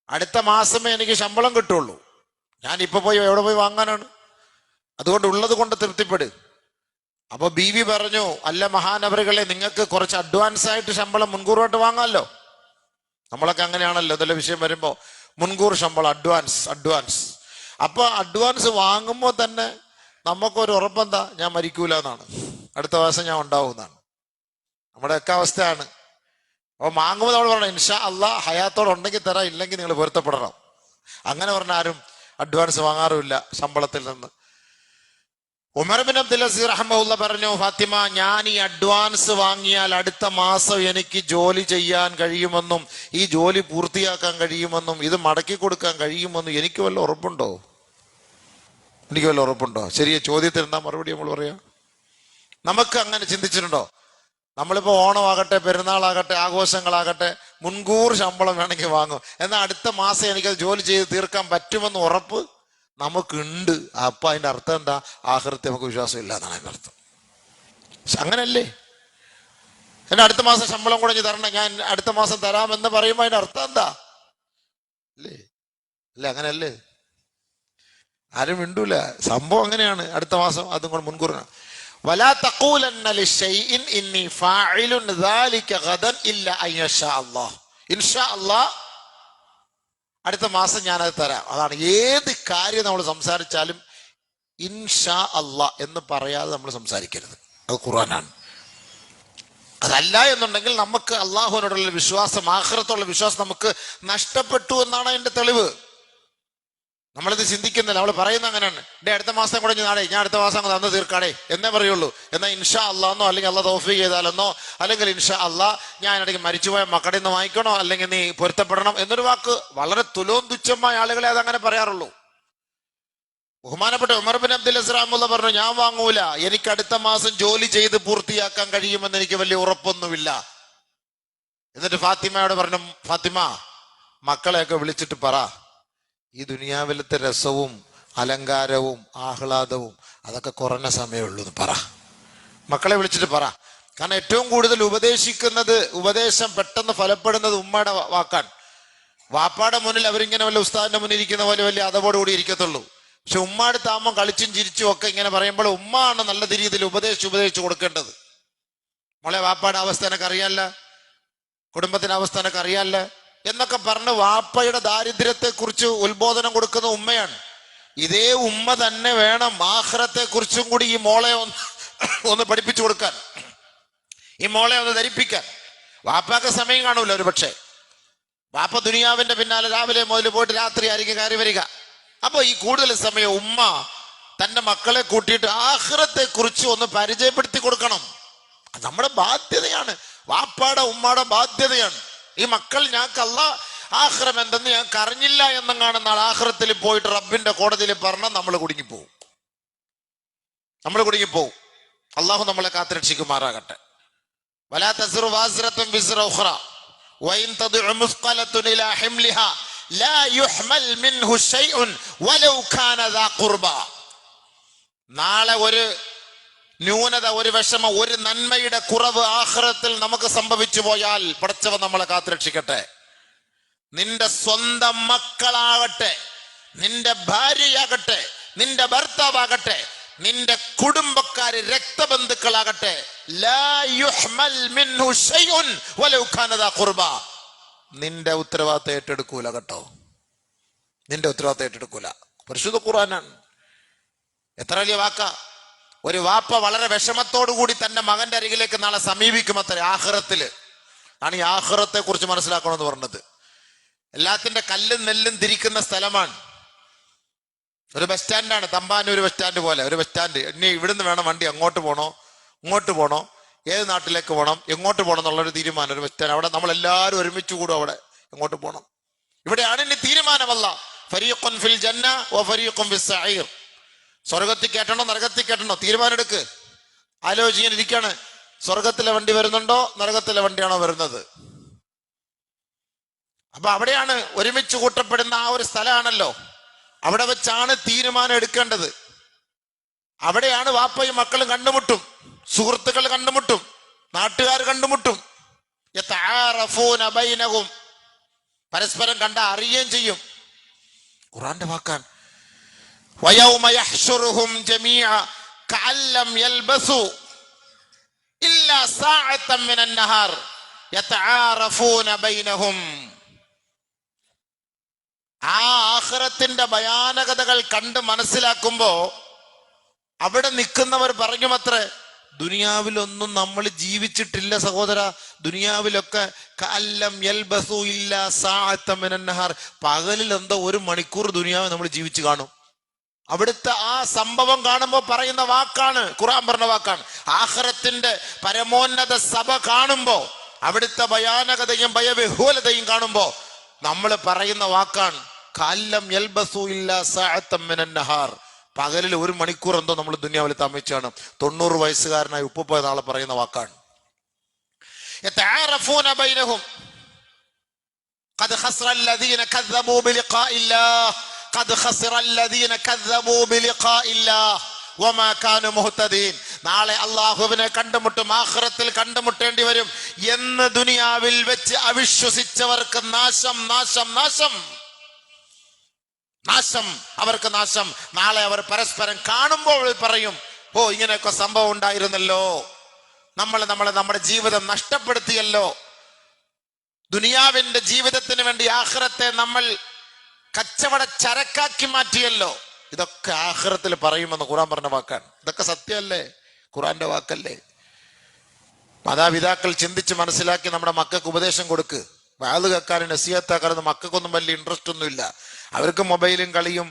അടുത്ത മാസമേ എനിക്ക് ശമ്പളം കിട്ടുള്ളൂ. ഞാൻ ഇപ്പൊ പോയി എവിടെ പോയി വാങ്ങാനാണ്? അതുകൊണ്ട് ഉള്ളത് കൊണ്ട് തൃപ്തിപ്പെടും. അപ്പൊ ബീവി പറഞ്ഞു, അല്ല മഹാനവറുകളെ, നിങ്ങൾക്ക് കുറച്ച് അഡ്വാൻസ് ആയിട്ട് ശമ്പളം മുൻകൂറായിട്ട് വാങ്ങാമല്ലോ. നമ്മളൊക്കെ അങ്ങനെയാണല്ലോ, ഇതെല്ലാം വിഷയം വരുമ്പോ മുൻകൂർ ശമ്പളം, അഡ്വാൻസ്. അപ്പൊ അഡ്വാൻസ് വാങ്ങുമ്പോൾ തന്നെ നമുക്കൊരു ഉറപ്പെന്താ? ഞാൻ മരിക്കൂല എന്നാണ്, അടുത്ത മാസം ഞാൻ ഉണ്ടാവും എന്നാണ്. നമ്മുടെയൊക്കെ അവസ്ഥയാണ്. അപ്പൊ വാങ്ങുമ്പോൾ നമ്മൾ പറയണം, ഇൻഷാ അള്ളാഹ് ഹയാത്തോടെ ഉണ്ടെങ്കിൽ തരാം, ഇല്ലെങ്കിൽ നിങ്ങൾ പൊരുത്തപ്പെടണം. അങ്ങനെ പറഞ്ഞ ആരും അഡ്വാൻസ് വാങ്ങാറുമില്ല ശമ്പളത്തിൽ നിന്ന്. ഉമർ ബിൻ അബ്ദുൽ അസീസ് റഹ്മഹുല്ല പറഞ്ഞു, ഫാത്തിമ, ഞാൻ ഈ അഡ്വാൻസ് വാങ്ങിയാൽ അടുത്ത മാസം എനിക്ക് ജോലി ചെയ്യാൻ കഴിയുമെന്നും ഈ ജോലി പൂർത്തിയാക്കാൻ കഴിയുമെന്നും ഇത് മടക്കി കൊടുക്കാൻ കഴിയുമെന്നും എനിക്ക് വല്ല ഉറപ്പുണ്ടോ? ശരിയ ചോദ്യത്തിന് എന്താ മറുപടി നമ്മൾ പറയാ? നമുക്ക് അങ്ങനെ ചിന്തിച്ചിട്ടുണ്ടോ? നമ്മളിപ്പോ ഓണമാകട്ടെ, പെരുന്നാളാകട്ടെ, ആഘോഷങ്ങളാകട്ടെ, മുൻകൂർ ശമ്പളം വേണമെങ്കിൽ വാങ്ങും. എന്നാൽ അടുത്ത മാസം എനിക്കത് ജോലി ചെയ്ത് തീർക്കാൻ പറ്റുമെന്ന് ഉറപ്പ് നമുക്കുണ്ട്. അപ്പൊ അതിന്റെ അർത്ഥം എന്താ? ആഖിറത്തിൽ നമുക്ക് വിശ്വാസം ഇല്ല എന്നാണ് അതിന്റെ അർത്ഥം. അങ്ങനല്ലേ? എന്നെ അടുത്ത മാസം ശമ്പളം കൂടെ തരണം, ഞാൻ അടുത്ത മാസം തരാമെന്ന് പറയുമ്പോൾ അതിന്റെ അർത്ഥം എന്താ? അല്ലേ അങ്ങനെയല്ലേ? ആരും മിണ്ടൂല. സംഭവം അങ്ങനെയാണ്. അടുത്ത മാസം അതും കൂടെ മുൻകൂറാണ്. വലാ തഖൂലന്ന ലിശൈഇൻ ഇന്നി ഫാഇലുൻ ദാലിക ഗദൻ ഇല്ല അൻ യശാ അല്ലാഹ്. ഇൻഷാ അല്ലാഹ് അടുത്ത മാസം ഞാനത് തരാം. അതാണ് ഏത് കാര്യം നമ്മൾ സംസാരിച്ചാലും ഇൻഷാ അല്ലാഹ് എന്ന് പറയാതെ നമ്മൾ സംസാരിക്കരുത്. അത് ഖുർആനാണ്. അതല്ല എന്നുണ്ടെങ്കിൽ നമുക്ക് അള്ളാഹുവിനോടുള്ള വിശ്വാസം, ആഖിറത്തുള്ള വിശ്വാസം നമുക്ക് നഷ്ടപ്പെട്ടു എന്നാണ് അതിന്റെ തെളിവ്. നമ്മളിത് ചിന്തിക്കുന്നില്ല, നമ്മൾ പറയുന്ന അങ്ങനെയാണ്. അടുത്ത മാസം കൂടെ നാളെ ഞാൻ അടുത്ത മാസം അങ്ങ് തന്നു തീർക്കാടേ എന്നേ പറയുള്ളൂ. എന്നാൽ ഇൻഷാ അല്ലാന്നോ, അല്ലെങ്കിൽ അള്ളാഹ് തൗഫീഖ് ചെയ്താലെന്നോ, അല്ലെങ്കിൽ ഇൻഷാ അല്ലാഹ് ഞാൻ ഇടയ്ക്ക് മരിച്ചുപോയ മക്കളിൽ നിന്ന് വാങ്ങിക്കണോ, അല്ലെങ്കിൽ നീ പൊരുത്തപ്പെടണം എന്നൊരു വാക്ക് വളരെ തുലോം തുച്ഛമായ ആളുകളെ അതങ്ങനെ പറയാറുള്ളൂ. ബഹുമാനപ്പെട്ട ഉമർ ബിൻ അബ്ദുൽ അസീസ് റഹ്മത്തുള്ളാഹി പറഞ്ഞു, ഞാൻ വാങ്ങൂല, എനിക്ക് അടുത്ത മാസം ജോലി ചെയ്ത് പൂർത്തിയാക്കാൻ കഴിയുമെന്ന് എനിക്ക് വലിയ ഉറപ്പൊന്നുമില്ല. എന്നിട്ട് ഫാത്തിമയോട് പറഞ്ഞു, ഫാത്തിമ, മക്കളെയൊക്കെ വിളിച്ചിട്ട് പറ, ഈ ദുനിയാവിലത്തെ രസവും അലങ്കാരവും ആഹ്ലാദവും അതൊക്കെ കുറഞ്ഞ സമയമുള്ളൂ എന്ന് പറ. മക്കളെ വിളിച്ചിട്ട് പറ. കാരണം ഏറ്റവും കൂടുതൽ ഉപദേശം പെട്ടെന്ന് ഫലപ്പെടുന്നത് ഉമ്മയുടെ വാക്കാണ്. വാപ്പാടെ മുന്നിൽ അവരിങ്ങനെ വല്ല ഉസ്താദിന്റെ മുന്നിൽ ഇരിക്കുന്ന പോലെ വലിയ അതവോടുകൂടി ഇരിക്കത്തുള്ളൂ. പക്ഷെ ഉമ്മാട് താമം കളിച്ചും ചിരിച്ചും ഒക്കെ ഇങ്ങനെ പറയുമ്പോൾ ഉമ്മ ആണ് നല്ല രീതിയിൽ ഉപദേശിച്ചു കൊടുക്കേണ്ടത്. മോളെ, വാപ്പാടെ അവസ്ഥ എനക്ക് അറിയാല്ല, കുടുംബത്തിന്റെ അവസ്ഥ എനക്ക് അറിയാല്ല എന്നൊക്കെ പറഞ്ഞ് വാപ്പയുടെ ദാരിദ്ര്യത്തെ കുറിച്ച് ഉത്ബോധനം കൊടുക്കുന്ന ഉമ്മയാണ്. ഇതേ ഉമ്മ തന്നെ വേണം ആഖിറത്തെ കുറിച്ചും കൂടി ഈ മോളെ ഒന്ന് പഠിപ്പിച്ചു കൊടുക്കാൻ, ഈ മോളെ ഒന്ന് ധരിപ്പിക്കാൻ. വാപ്പാക്ക് സമയം കാണൂല ഒരു പക്ഷേ. വാപ്പ ദുനിയാവിന്റെ പിന്നാലെ രാവിലെ മുതൽ പോയിട്ട് രാത്രി ആയിരിക്കും കയറി വരിക. അപ്പൊ ഈ കൂടുതൽ സമയം ഉമ്മ തന്റെ മക്കളെ കൂട്ടിയിട്ട് ആഖിറത്തെ കുറിച്ച് ഒന്ന് പരിചയപ്പെടുത്തി കൊടുക്കണം. നമ്മുടെ ബാധ്യതയാണ്, വാപ്പാടെ ഉമ്മാടെ ബാധ്യതയാണ്. ഈ മക്കൾ ഞങ്ങൾക്ക് അല്ലാഹ് ആഖിറം എന്തെന്ന് ഞങ്ങൾക്ക് അറിഞ്ഞില്ല എന്നും കാണുന്ന ആഖിറത്തിൽ പോയിട്ട് റബ്ബിന്റെ കോടതിയിൽ പറഞ്ഞാൽ നമ്മൾ കുടുങ്ങിപ്പോവും. അള്ളാഹു നമ്മളെ കാത്തുരക്ഷിക്കുമാറാകട്ടെ. വലാ തസ്റു വാസിറത്തുൻ വിസ്റ ഉഖ്റ വഇൻ തദ്ഉ മുസ്ഖലത്തുൻ ഇലാ ഹിംലിഹാ ലാ യുഹ്മൽ മിൻഹു ശൈഉൻ വലൗ കാന ദാ ഖുർബ. നാളെ ഒരു ന്യൂനത, ഒരു വിഷമം, ഒരു നന്മയുടെ കുറവ് ആഖിറത്തിൽ നമുക്ക് സംഭവിച്ചു പോയാൽ പടച്ചവൻ നമ്മളെ കാത്തുരക്ഷിക്കട്ടെ. നിന്റെ സ്വന്തം മക്കളാകട്ടെ, നിന്റെ ഭാര്യയാകട്ടെ, നിന്റെ ഭർത്താവാകട്ടെ, നിന്റെ കുടുംബക്കാര്, രക്തബന്ധുക്കളാകട്ടെ, ലാ യുഹ്മൽ മിൻഹു ശൈഉൻ വലൗ കാന ദാ ഖുർബ. നിന്റെ ഉത്തരവാദിത്തം ഏറ്റെടുക്കൂല കേട്ടോ, നിന്റെ ഉത്തരവാദിത്തം ഏറ്റെടുക്കൂല. പരിശുദ്ധ ഖുർആനാണ്. എത്ര വലിയ വാക്കാ. ഒരു വാപ്പ വളരെ വിഷമത്തോടു കൂടി തന്റെ മകന്റെ അരികിലേക്ക് നാളെ സമീപിക്കുമത്രേ ആഖിറത്തില്. ആണ് ഈ ആഖിറത്തെ കുറിച്ച് മനസ്സിലാക്കണമെന്ന് പറഞ്ഞത്. എല്ലാത്തിന്റെ കല്ലും നെല്ലും തിരിക്കുന്ന സ്ഥലമാണ്. ഒരു ബസ് സ്റ്റാൻഡാണ്, തമ്പാനൂർ ബസ് സ്റ്റാൻഡ് പോലെ ഒരു ബസ് സ്റ്റാൻഡ്. ഇനി ഇവിടുന്ന് വേണം വണ്ടി അങ്ങോട്ട് പോകണോ ഇങ്ങോട്ട് പോകണോ, ഏത് നാട്ടിലേക്ക് പോകണം, എങ്ങോട്ട് പോകണം എന്നുള്ളൊരു തീരുമാനം. ഒരു ബസ് സ്റ്റാൻഡ്, അവിടെ നമ്മളെല്ലാവരും ഒരുമിച്ച് കൂടും, അവിടെ എങ്ങോട്ട് പോകണം. ഇവിടെയാണ് ഇനി തീരുമാനമല്ല. ഫരീഖുൻ ഫിൽ ജന്ന വ ഫരീഖുൻ ഫിസ് സഈർ. സ്വർഗത്തിൽ കയറ്റണോ നരകത്തിൽ കയറ്റണോ തീരുമാനം എടുക്ക്. ആലോചിക്കാനിരിക്കാണ്, സ്വർഗത്തിലെ വണ്ടി വരുന്നുണ്ടോ നരകത്തിലെ വണ്ടിയാണോ വരുന്നത്. അപ്പൊ അവിടെയാണ് ഒരുമിച്ച് കൂട്ടപ്പെടുന്ന ആ ഒരു സ്ഥലമാണല്ലോ. അവിടെ വെച്ചാണ് തീരുമാനം എടുക്കേണ്ടത്. അവിടെയാണ് വാപ്പയും മക്കളും കണ്ടുമുട്ടും, സുഹൃത്തുക്കൾ കണ്ടുമുട്ടും, നാട്ടുകാർ കണ്ടുമുട്ടും. യതആറഫൂന ബൈനഹും. പരസ്പരം കണ്ട അറിയുകയും ചെയ്യും. ഖുർആന്റെ വാക്കാണ്. വയൗമ യഹ്ശുറുഹും ജമീഅ കഅല്ലം യൽബസു ഇല്ലാ സാഅതൻ മിനൻ നഹാർ യതആറഫൂന ബൈനഹും. ആ ആഖിറത്തിന്റെ ഭയാനകതകൾ കണ്ട് മനസ്സിലാക്കുമ്പോ അവിടെ നിൽക്കുന്നവർ പറയുമത്രേ, ദുനിയാവിലൊന്നും നമ്മൾ ജീവിച്ചിട്ടില്ല സഹോദര. ദുനിയാവിലൊക്കെ കഅല്ലം യൽബസു ഇല്ലാ സാഅതൻ മിനൻ നഹാർ, പകലിൽ എന്തോ 1 മണിക്കൂർ ദുനിയാവ് നമ്മൾ ജീവിച്ചു കാണും. അവിടുത്തെ ആ സംഭവം കാണുമ്പോൾ പറയുന്ന വാക്കാണ്, ഖുർആൻ പറഞ്ഞ വാക്കാണ്. ആഖിറത്തിന്റെ പരമോന്നത സഭ കാണുമ്പോ, അവിടുത്തെ ഭയാനകതയും ഭയവിഹ്വലതയും കാണുമ്പോ നമ്മൾ പറയുന്ന വാക്കാണ് കഅല്ലം യൽബസു ഇല്ലാ സാഅതൻ മിനൻ നഹാർ. പകലിൽ 1 മണിക്കൂർ എന്തോ നമ്മൾ ദുനിയാവിൽ താമസിച്ചാണ്. 90 വയസ്സുകാരനായ ഉപ്പുപ്പ നാളെ പറയുന്ന വാക്കാണ്. യതആറഫൂന ബൈനഹും ഖദ് ഖസറ അല്ലദീന കദ്ദബൂ ബിലിഖാഇല്ലാഹ് ഖദ് ഖസറ അല്ലദീന കദ്ദബൂ ബിലിഖാഇല്ലാഹ് വമാ കാനൂ മുഹ്തദീൻ. നാളെ അല്ലാഹുവിനെ കണ്ടുമുട്ടും, ആഖിറത്തിൽ കണ്ടുമുട്ടേണ്ടി വരും എന്ന് ദുനിയാവിൽ വെച്ച് അവിശ്വസിച്ചവർക്ക് നാശം, നാശം, നാശം, നാശം, അവർക്ക് നാശം. നാളെ അവർ പരസ്പരം കാണുമ്പോൾ പറയും, ഓ ഇങ്ങനെയൊക്കെ സംഭവം ഉണ്ടായിരുന്നല്ലോ, നമ്മുടെ ജീവിതം നഷ്ടപ്പെടുത്തിയല്ലോ, ദുനിയാവിന്റെ ജീവിതത്തിന് വേണ്ടി ആഖിറത്തെ നമ്മൾ കച്ചവട ചരക്കാക്കി മാറ്റിയല്ലോ. ഇതൊക്കെ ആഖിറത്തിൽ പറയുമെന്ന് ഖുർആൻ പറഞ്ഞ വാക്കാണ്. ഇതൊക്കെ സത്യമല്ലേ? ഖുർആന്റെ വാക്കല്ലേ? മാതാപിതാക്കൾ ചിന്തിച്ച് മനസ്സിലാക്കി നമ്മുടെ മക്കൾക്ക് ഉപദേശം കൊടുക്ക്. വാത് കേൾക്കാനും നസീഹത്താക്കാനും മക്കൾക്കൊന്നും വലിയ ഇൻട്രസ്റ്റ് ഒന്നുമില്ല. അവർക്ക് മൊബൈലും കളിയും,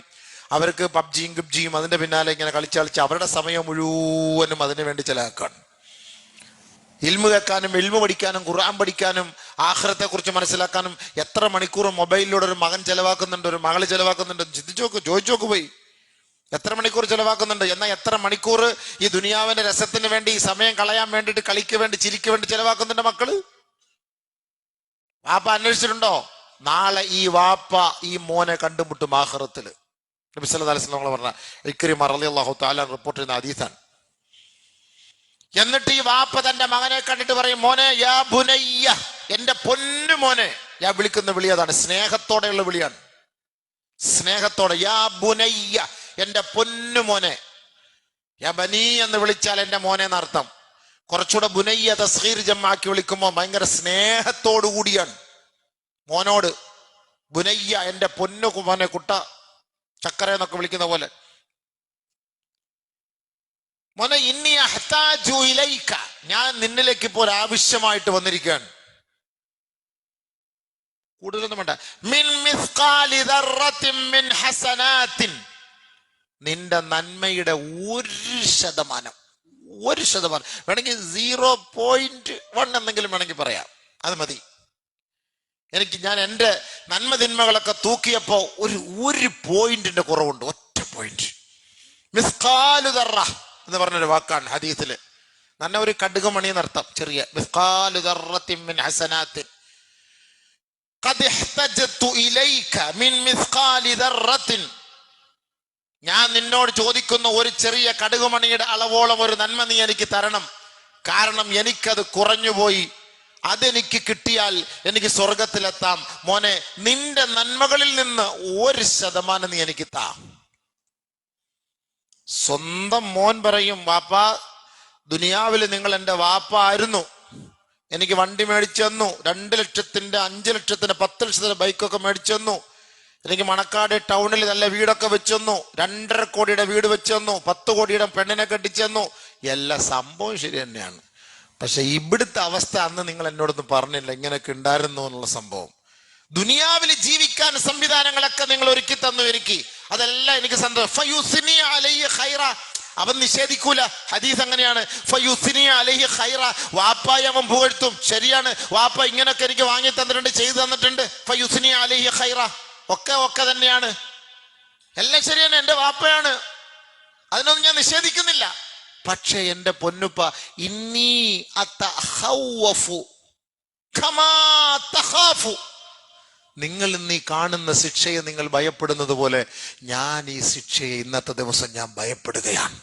അവർക്ക് പബ്ജിയും ഗിബ്ജിയും അതിന്റെ പിന്നാലെ ഇങ്ങനെ കളിച്ച് അവരുടെ സമയം മുഴുവനും അതിനു വേണ്ടി ചെലവാക്കാണ്. ഇൽമു കേൾക്കാനും ഇൽമു പഠിക്കാനും ഖുർആൻ പഠിക്കാനും ആഖിറത്തെ കുറിച്ച് മനസ്സിലാക്കാനും എത്ര മണിക്കൂർ മൊബൈലിലൂടെ ഒരു മകൻ ചെലവാക്കുന്നുണ്ട്, ഒരു മകള് ചെലവാക്കുന്നുണ്ട്? ചോദിച്ചോക്ക് പോയി, എത്ര മണിക്കൂർ ചെലവാക്കുന്നുണ്ട്? എന്നാൽ എത്ര മണിക്കൂർ ഈ ദുനിയാവിന്റെ രസത്തിന് വേണ്ടി, ഈ സമയം കളയാൻ വേണ്ടിയിട്ട്, കളിക്ക് വേണ്ടി, ചിരിക്ക് വേണ്ടി ചെലവാക്കുന്നുണ്ട് മക്കള്? വാപ്പ അന്വേഷിച്ചിട്ടുണ്ടോ? നാളെ ഈ വാപ്പ ഈ മോനെ കണ്ടുമുട്ടും ആഖിറത്തില്. നബി സല്ലല്ലാഹു അലൈഹി വസല്ലം പറഞ്ഞ ഇക്രിമ റളിയല്ലാഹു തആല റിപ്പോർട്ട് ചെയ്യുന്ന ഹദീസാണ്. എന്നിട്ട് ഈ വാപ്പ തന്റെ മകനെ കണ്ടിട്ട് പറയും, മോനെ യാ ബുനയ്യ, എന്റെ പൊന്നു മോനെ. ഞാൻ വിളിക്കുന്ന വിളി അതാണ്, സ്നേഹത്തോടെയുള്ള വിളിയാണ്. സ്നേഹത്തോടെ യാ ബുനയ്യ, എന്റെ പൊന്നു മോനെ. യാ ബനി എന്ന് വിളിച്ചാൽ എന്റെ മോനെ എന്നർത്ഥം. കുറച്ചുകൂടെ ബുനയ്യ തസ്ഗീർ ജമാക്കി വിളിക്കുമ്പോൾ ഭയങ്കര സ്നേഹത്തോടു കൂടിയാണ് മോനോട്. ബുനയ്യ, എന്റെ പൊന്നു മോനെ, കുട്ട, ചക്കര എന്നൊക്കെ വിളിക്കുന്ന പോലെ. മോനെ ഇന്നി അഹ്താജു ഇലൈക, ഞാൻ നിന്നിലേക്ക് ഇപ്പോൾ ആവശ്യമായിട്ട് വന്നിരിക്കുകയാണ്. കൂടുതലൊന്നും വേണ്ട. മിൻ മിസ്ഖാലി ദർറത്തിൻ മിൻ ഹസനാത്തിൻ, നിന്റെ നന്മയുടെ 1% വേണമെങ്കിൽ 0.1 എന്തെങ്കിലും വേണമെങ്കിൽ പറയാം, അത് മതി എനിക്ക്. ഞാൻ എൻ്റെ നന്മ തിന്മകളൊക്കെ തൂക്കിയപ്പോ ഒരു പോയിന്റിന്റെ കുറവുണ്ട്, ഒറ്റ പോയിന്റ്. മിസ്ഖാലു ദർറ എന്ന് പറഞ്ഞൊരു വാക്കാണ് ഹദീസില്. നന്ന ഒരു കടുകുമണി എന്നർത്ഥം, ചെറിയ. മിസ്ഖാലു ദർറത്തിൻ മിൻ ഹസനാത്തിൻ ഖദ് ഇഹ്തജതു ഇലൈക മിൻ മിസ്ഖാലി ദർറത്തിൻ, ഞാൻ നിന്നോട് ചോദിക്കുന്ന ഒരു ചെറിയ കടുകുമണിയുടെ അളവോളം ഒരു നന്മ നീ എനിക്ക് തരണം. കാരണം എനിക്കത് കുറഞ്ഞുപോയി. അതെനിക്ക് കിട്ടിയാൽ എനിക്ക് സ്വർഗത്തിലെത്താം. മോനെ, നിന്റെ നന്മകളിൽ നിന്ന് 1% നീ എനിക്ക് താ. സ്വന്തം മോൻ പറയും, വാപ്പാ ദുനിയാവിൽ നിങ്ങൾ എൻ്റെ വാപ്പ ആയിരുന്നു, എനിക്ക് വണ്ടി മേടിച്ചു തന്നു, 2 ലക്ഷത്തിന്റെ 5 ലക്ഷത്തിന്റെ 10 ലക്ഷത്തിന്റെ ബൈക്കൊക്കെ മേടിച്ചു തന്നു, എനിക്ക് മണക്കാട് ടൗണിൽ നല്ല വീടൊക്കെ വെച്ചു തന്നു, 2.5 കോടിയുടെ വീട് വെച്ചു തന്നു, 10 കോടിയുടെ പെണ്ണിനെ കെട്ടിച്ചു തന്നു. എല്ലാ സംഭവം ശരി തന്നെയാണ്. പക്ഷെ ഇവിടുത്തെ അവസ്ഥ അന്ന് നിങ്ങൾ എന്നോടൊന്നും പറഞ്ഞില്ല, ഇങ്ങനെയൊക്കെ ഉണ്ടായിരുന്നു എന്നുള്ള സംഭവം. ദുനിയാവിൽ ജീവിക്കാൻ സംവിധാനങ്ങളൊക്കെ നിങ്ങൾ ഒരുക്കി തന്നു എനിക്ക്, അതെല്ലാം എനിക്ക് സന്തോഷം. ഫയുസ്നി അലൈഹി ഖൈറ, അവൻ നിഷേധിക്കൂല. ഹദീസ് അങ്ങനെയാണ്. ഫയുസ്നി അലൈഹി ഖൈറ, വാപ്പായി അവൻ പുകഴ്ത്തും. ശരിയാണ്, വാപ്പ ഇങ്ങനൊക്കെ എനിക്ക് വാങ്ങി തന്നിട്ടുണ്ട്, ചെയ്തു തന്നിട്ടുണ്ട്. ഫയുസ്നി അലൈഹി ഖൈറ, ഒക്കെ തന്നെയാണ്, എല്ലാം ശരിയാണ്, എൻ്റെ വാപ്പയാണ്, അതിനൊന്നും ഞാൻ നിഷേധിക്കുന്നില്ല. പക്ഷെ എൻ്റെ പൊന്നുപ്പ, ഇന്നി അതഖവ്വഫു കമാ തഖാഫു, നിങ്ങൾ ഇന്ന് ഈ കാണുന്ന ശിക്ഷയെ നിങ്ങൾ ഭയപ്പെടുന്നത് പോലെ ഞാൻ ഈ ശിക്ഷയെ ഇന്നത്തെ ദിവസം ഞാൻ ഭയപ്പെടുകയാണ്.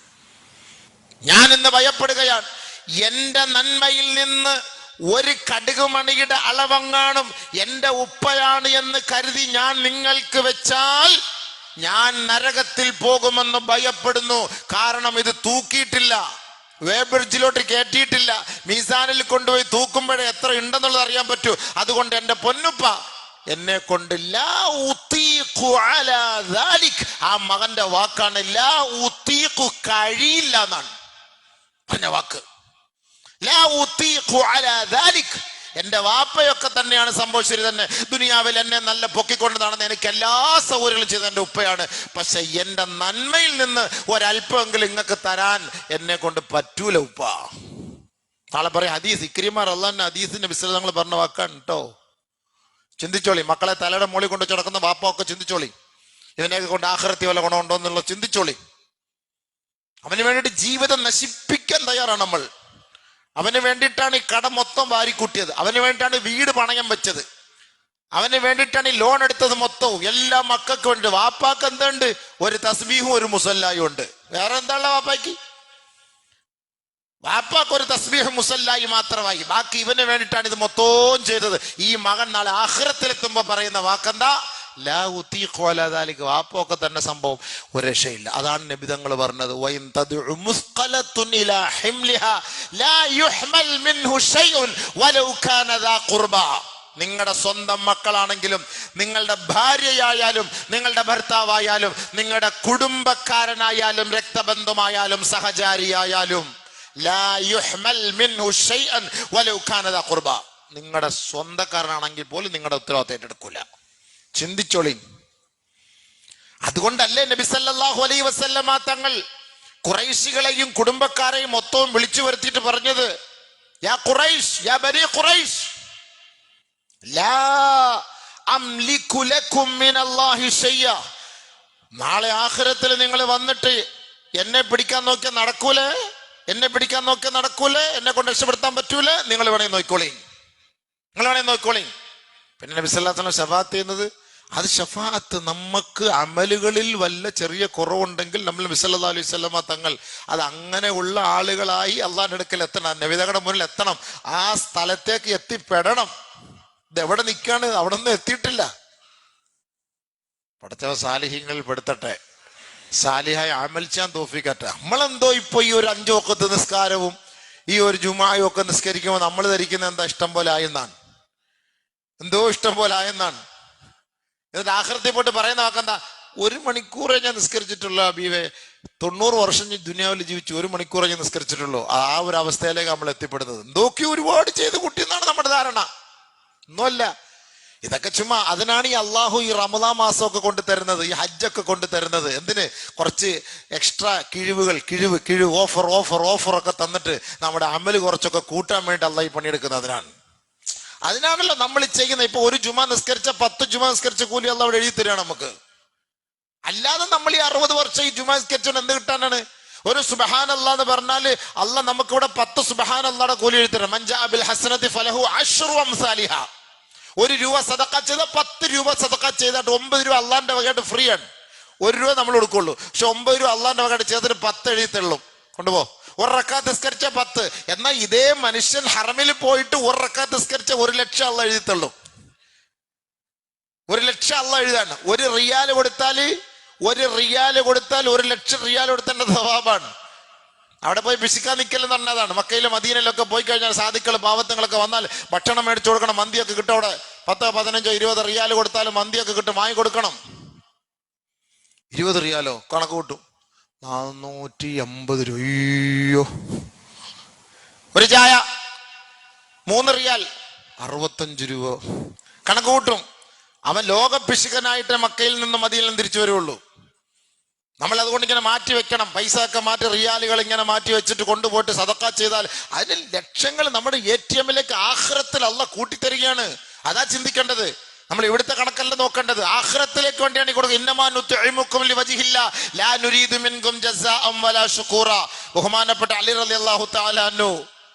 ഞാൻ ഇന്ന് ഭയപ്പെടുകയാണ്. എൻ്റെ നന്മയിൽ നിന്ന് ഒരു കടുകുമണിയുടെ അളവങ്ങാനും എന്റെ ഉപ്പയാണ് എന്ന് കരുതി ഞാൻ നിങ്ങൾക്ക് വെച്ചാൽ ഞാൻ നരകത്തിൽ പോകുമെന്ന് ഭയപ്പെടുന്നു. കാരണം ഇത് തൂക്കിയിട്ടില്ല, വേബ്രിഡ്ജിലോട്ട് കയറ്റിയിട്ടില്ല. മീസാനിൽ കൊണ്ടുപോയി തൂക്കുമ്പോഴേ എത്ര ഉണ്ടെന്നുള്ളത് അറിയാൻ പറ്റൂ. അതുകൊണ്ട് എന്റെ പൊന്നുപ്പ എന്നെ കൊണ്ട് ലാ ഉതീഖു അലാ ദാലിക്, ആ മകന്റെ വാക്കാണ് ലാ ഉതീഖു, കഴിയില്ല എന്നാണ് പറഞ്ഞ വാക്ക്. ലാ ഉതീഖു അലാ ദാലിക്. എന്റെ വാപ്പയൊക്കെ തന്നെയാണ് സംഭവം ശരി തന്നെ, ദുനിയാവിൽ എന്നെ നല്ല പൊക്കിക്കൊണ്ട് നടന്ന് എനിക്ക് എല്ലാ സൗകര്യങ്ങളും ചെയ്ത എന്റെ ഉപ്പയാണ്. പക്ഷെ എന്റെ നന്മയിൽ നിന്ന് ഒരല്പമെങ്കിലും ഇങ്ങക്ക് തരാൻ എന്നെ കൊണ്ട് പറ്റൂല ഉപ്പ. നാളെ പറയാം ഹദീസ് ഇക്രിമാർ അള്ളാന്റെ ഹദീസിന്റെ വിശദങ്ങൾ പറഞ്ഞ വാക്കാണ് കേട്ടോ. ചിന്തിച്ചോളി, മക്കളെ തലയുടെ മോളിൽ കൊണ്ട് കിടക്കുന്ന വാപ്പ ഒക്കെ ചിന്തിച്ചോളി, ഇതിനെയൊക്കെ കൊണ്ട് ആഖിറത്തിൽ വല്ല ഗുണമുണ്ടോ എന്നുള്ളത് ചിന്തിച്ചോളി. അവന് വേണ്ടിയിട്ട് ജീവിതം നശിപ്പിക്കാൻ തയ്യാറാണ് നമ്മൾ. അവന് വേണ്ടിയിട്ടാണ് ഈ കട മൊത്തം വാരിക്കൂട്ടിയത്, അവന് വേണ്ടിയിട്ടാണ് വീട് പണയം വെച്ചത്, അവന് വേണ്ടിയിട്ടാണ് ഈ ലോൺ എടുത്തത് മൊത്തവും. എല്ലാ മക്കൾക്കും ഉണ്ട്. വാപ്പാക്ക് എന്തുണ്ട്? ഒരു തസ്ബീഹും ഒരു മുസല്ലായും ഉണ്ട്. വേറെ എന്താണല്ലോ വാപ്പാക്ക്? വാപ്പാക്ക് ഒരു തസ്ബീഹ് മുസല്ലായി മാത്രമായി. ബാക്കി ഇവന് വേണ്ടിയിട്ടാണ് ഇത് മൊത്തവും ചെയ്തത്. ഈ മകൻ നാളെ ആഖിറത്തിലെത്തുമ്പോ പറയുന്ന വാക്കെന്താ? ലാ ഉതീഖു അലാ ദാലിക. വാപ്പൊക്കെ തന്നെ സംഭവം ഒരു രക്ഷയില്ല. അതാണ് നബി തങ്ങൾ പറഞ്ഞത്, വഇൻ തദ്ഉ മുസ്ഖലത്തുൻ ഇലാ ഹിംലിഹാ ലാ യുഹ്മൽ മിൻഹു ശൈഉൻ വലൗ കാന ദാ ഖുർബാ. നിങ്ങളുടെ സ്വന്തം മക്കളാണെങ്കിലും, നിങ്ങളുടെ ഭാര്യയായാലും, നിങ്ങളുടെ ഭർത്താവായാലും, നിങ്ങളുടെ കുടുംബക്കാരനായാലും, രക്തബന്ധമായാലും, സഹചാരിയായാലും, ലാ യുഹ്മൽ മിൻഹു ശൈഅൻ വലൗ കാന ദാ ഖുർബാ. നിങ്ങളുടെ സ്വന്തക്കാരനാണെങ്കിൽ പോലും നിങ്ങളുടെ ഉത്തരവാദിത്തം ഏറ്റെടുക്കൂല. ചിന്തിച്ചോളി. അതുകൊണ്ടല്ലേ നബി സല്ലല്ലാഹു അലൈഹി വസല്ലമ തങ്ങൾ ഖുറൈശികളെയും കുടുംബക്കാരെയും മൊത്തവും വിളിച്ചു വരുത്തിയിട്ട് പറഞ്ഞത്, യാ ഖുറൈശ്, യാ ബനി ഖുറൈശ്, ലാ അംലികു ലക്കും മിനല്ലാഹി ശൈഅ. നാളെ ആഖിറത്തിൽ നിങ്ങൾ വന്നിട്ട് എന്നെ പിടിക്കാൻ നോക്കിയാൽ നടക്കൂലേ, എന്നെ പിടിക്കാൻ നോക്കിയാൽ നടക്കൂലേ, എന്നെ കൊണ്ട് രക്ഷപ്പെടുത്താൻ പറ്റൂലേ, നിങ്ങൾ വേണമെങ്കിൽ നോക്കിക്കോളി, നിങ്ങൾ വേണമെങ്കിൽ നോക്കിക്കോളി. പിന്നെ നബി സല്ലല്ലാഹു അലൈഹി വസല്ലം ശഫാഅത്ത് ചെയ്യുന്നത്, അത് ഷഫാഅത്ത് നമുക്ക് അമലുകളിൽ വല്ല ചെറിയ കുറവുണ്ടെങ്കിൽ നമ്മൾ നബി സല്ലല്ലാഹു അലൈഹി വസല്ലമ തങ്ങൾ അത് അങ്ങനെ ഉള്ള ആളുകളായി അള്ളാഹിന്റെ അടുക്കൽ എത്തണം, നബിതകളുടെ മുന്നിൽ എത്തണം, ആ സ്ഥലത്തേക്ക് എത്തിപ്പെടണം. ഇത് എവിടെ നിൽക്കാണ്? അവിടെ ഒന്നും എത്തിയിട്ടില്ല. പഠിച്ചവ സാലിഹ്യങ്ങളിൽ പെടുത്തട്ടെ, സാലിഹായ അമൽ ചെയ്യാൻ തോഫിക്കട്ടെ. നമ്മളെന്തോ ഇപ്പൊ ഈ ഒരു 5 വഖത്ത് നിസ്കാരവും ഈ ഒരു ജുമായും ഒക്കെ നിസ്കരിക്കുമ്പോൾ നമ്മൾ ധരിക്കുന്ന എന്താ ഇഷ്ടം പോലെ ആയെന്നാണ്, എന്തോ ഇഷ്ടം പോലെ ആയെന്നാണ്. എന്നിട്ട് ആഖിറത്തിൽ പോയിട്ട് പറയുന്ന വാക്കെന്താ? 1 മണിക്കൂറേ ഞാൻ നിസ്കരിച്ചിട്ടുള്ളൂ അബീവേ, 90 വർഷം ദുനിയാവിൽ ജീവിച്ചു, 1 മണിക്കൂറേ ഞാൻ നിസ്കരിച്ചിട്ടുള്ളൂ. ആ ഒരു അവസ്ഥയിലേക്ക് നമ്മൾ എത്തിപ്പെടുന്നത്. എന്തൊക്കെ ഒരുപാട് ചെയ്ത് കൂട്ടിയെന്നാണ് നമ്മുടെ ധാരണ. ഒന്നുമല്ല, ഇതൊക്കെ ചുമ്മാ. അതിനാണ് ഈ അള്ളാഹു ഈ റമദാൻ മാസമൊക്കെ കൊണ്ടു തരുന്നത്, ഈ ഹജ്ജൊക്കെ കൊണ്ടു തരുന്നത്. എന്തിന്? കുറച്ച് എക്സ്ട്രാ കിഴിവുകൾ, കിഴിവ് ഓഫർ ഒക്കെ തന്നിട്ട് നമ്മുടെ അമല് കുറച്ചൊക്കെ കൂട്ടാൻ വേണ്ടി അള്ളാഹ് ഈ പണിയെടുക്കുന്നത്. അതിനാണല്ലോ നമ്മൾ ചെയ്യുന്നത്. ഇപ്പൊ ഒരു ജുമാ നിസ്കരിച്ച 10 ജുമാ നിസ്കരിച്ച കൂലി അള്ളാഹ് അവിടെ എഴുതി തരികയാണ് നമുക്ക്. അല്ലാതെ നമ്മൾ ഈ 60 വർഷം ഈ ജുമാ നിസ്കരിച്ചോണ്ട് എന്ത് കിട്ടാനാണ്? ഒരു സുബ്ഹാനല്ലാഹ് എന്ന് പറഞ്ഞാല് അള്ളാഹ് നമുക്കിവിടെ 10 സുബ്ഹാനല്ലാഹുടെ കൂലി എഴുതി തരണം. മൻ ജാഅ ബിൽ ഹസനതി ഫലഹു അശ്റു അംസാലിഹ. 1 രൂപ സദഖ ചെയ്ത 10 രൂപ സദഖ ചെയ്തിട്ട് 9 രൂപ അള്ളാന്റെ വകയായിട്ട് ഫ്രീ ആണ്. 1 രൂപ നമ്മൾ കൊടുക്കുള്ളൂ. പക്ഷെ 9 രൂപ അള്ളാന്റെ വകയായിട്ട് ചെയ്തിട്ട് 10 എഴുതി തള്ളും. കൊണ്ടുപോ. 1 റക്അത്ത് നിസ്കരിച്ച 10. എന്നാൽ ഇതേ മനുഷ്യൻ ഹറമിൽ പോയിട്ട് 1 റക്അത്ത് നിസ്കരിച്ച 1 ലക്ഷം അള്ളാഹ് എഴുതി തള്ളും. 1 ലക്ഷം അള്ളാഹ് എഴുതാണ്. 1 റിയാല് കൊടുത്താൽ 1 ലക്ഷം റിയാൽ കൊടുത്തേണ്ട സവാബാണ്. അവിടെ പോയി പിശിക്കാൻ നിൽക്കലെന്ന് പറഞ്ഞതാണ്. മക്കയിലും മദീനയിലൊക്കെ പോയി കഴിഞ്ഞാൽ സാധുക്കൾ പാവത്തങ്ങളൊക്കെ വന്നാൽ ഭക്ഷണം മേടിച്ചു കൊടുക്കണം, മന്തിയൊക്കെ കിട്ടും. അവിടെ 10, 15, 20 റിയാല് കൊടുത്താലും മന്തിയൊക്കെ കിട്ടും, വാങ്ങി കൊടുക്കണം. 20 റിയാലോ കണക്ക് കൂട്ടും, 480 രൂപ. അയ്യോ, ഒരു ചായ 3 റിയാൽ 65 രൂപ കണക്ക് കൂട്ടും. അവൻ ലോക പിശുക്കനായിട്ട് മക്കയിൽ നിന്ന് മദീനയിൽ നിന്ന് തിരിച്ചു വരുള്ളൂ. നമ്മൾ അതുകൊണ്ട് ഇങ്ങനെ മാറ്റി വെക്കണം, പൈസ ഒക്കെ മാറ്റി, റിയാലുകൾ ഇങ്ങനെ മാറ്റി വെച്ചിട്ട് കൊണ്ടുപോയിട്ട് സദഖ ചെയ്താൽ അതിൽ ലക്ഷങ്ങൾ നമ്മുടെ ATM-ലേക്ക് ആഖിറത്തിൽ അള്ളാഹ് കൂട്ടിത്തരികയാണ്. അതാ ചിന്തിക്കേണ്ടത്. നമ്മൾ ഇവിടുത്തെ കണക്കല്ല നോക്കേണ്ടത്, ആഖിറത്തിലേക്ക് വേണ്ടിയാണ് ഈ കൊടുക്കുക. ഇന്നമാ നുത്ഇമുക്കും ലിവജ്ഹില്ലാ ലാ നുരീദു മിൻകും ജസാഅൻ വലാ ശുകൂറ. ബഹുമാനപ്പെട്ട അലി റളിയല്ലാഹു തആല അൻഹു,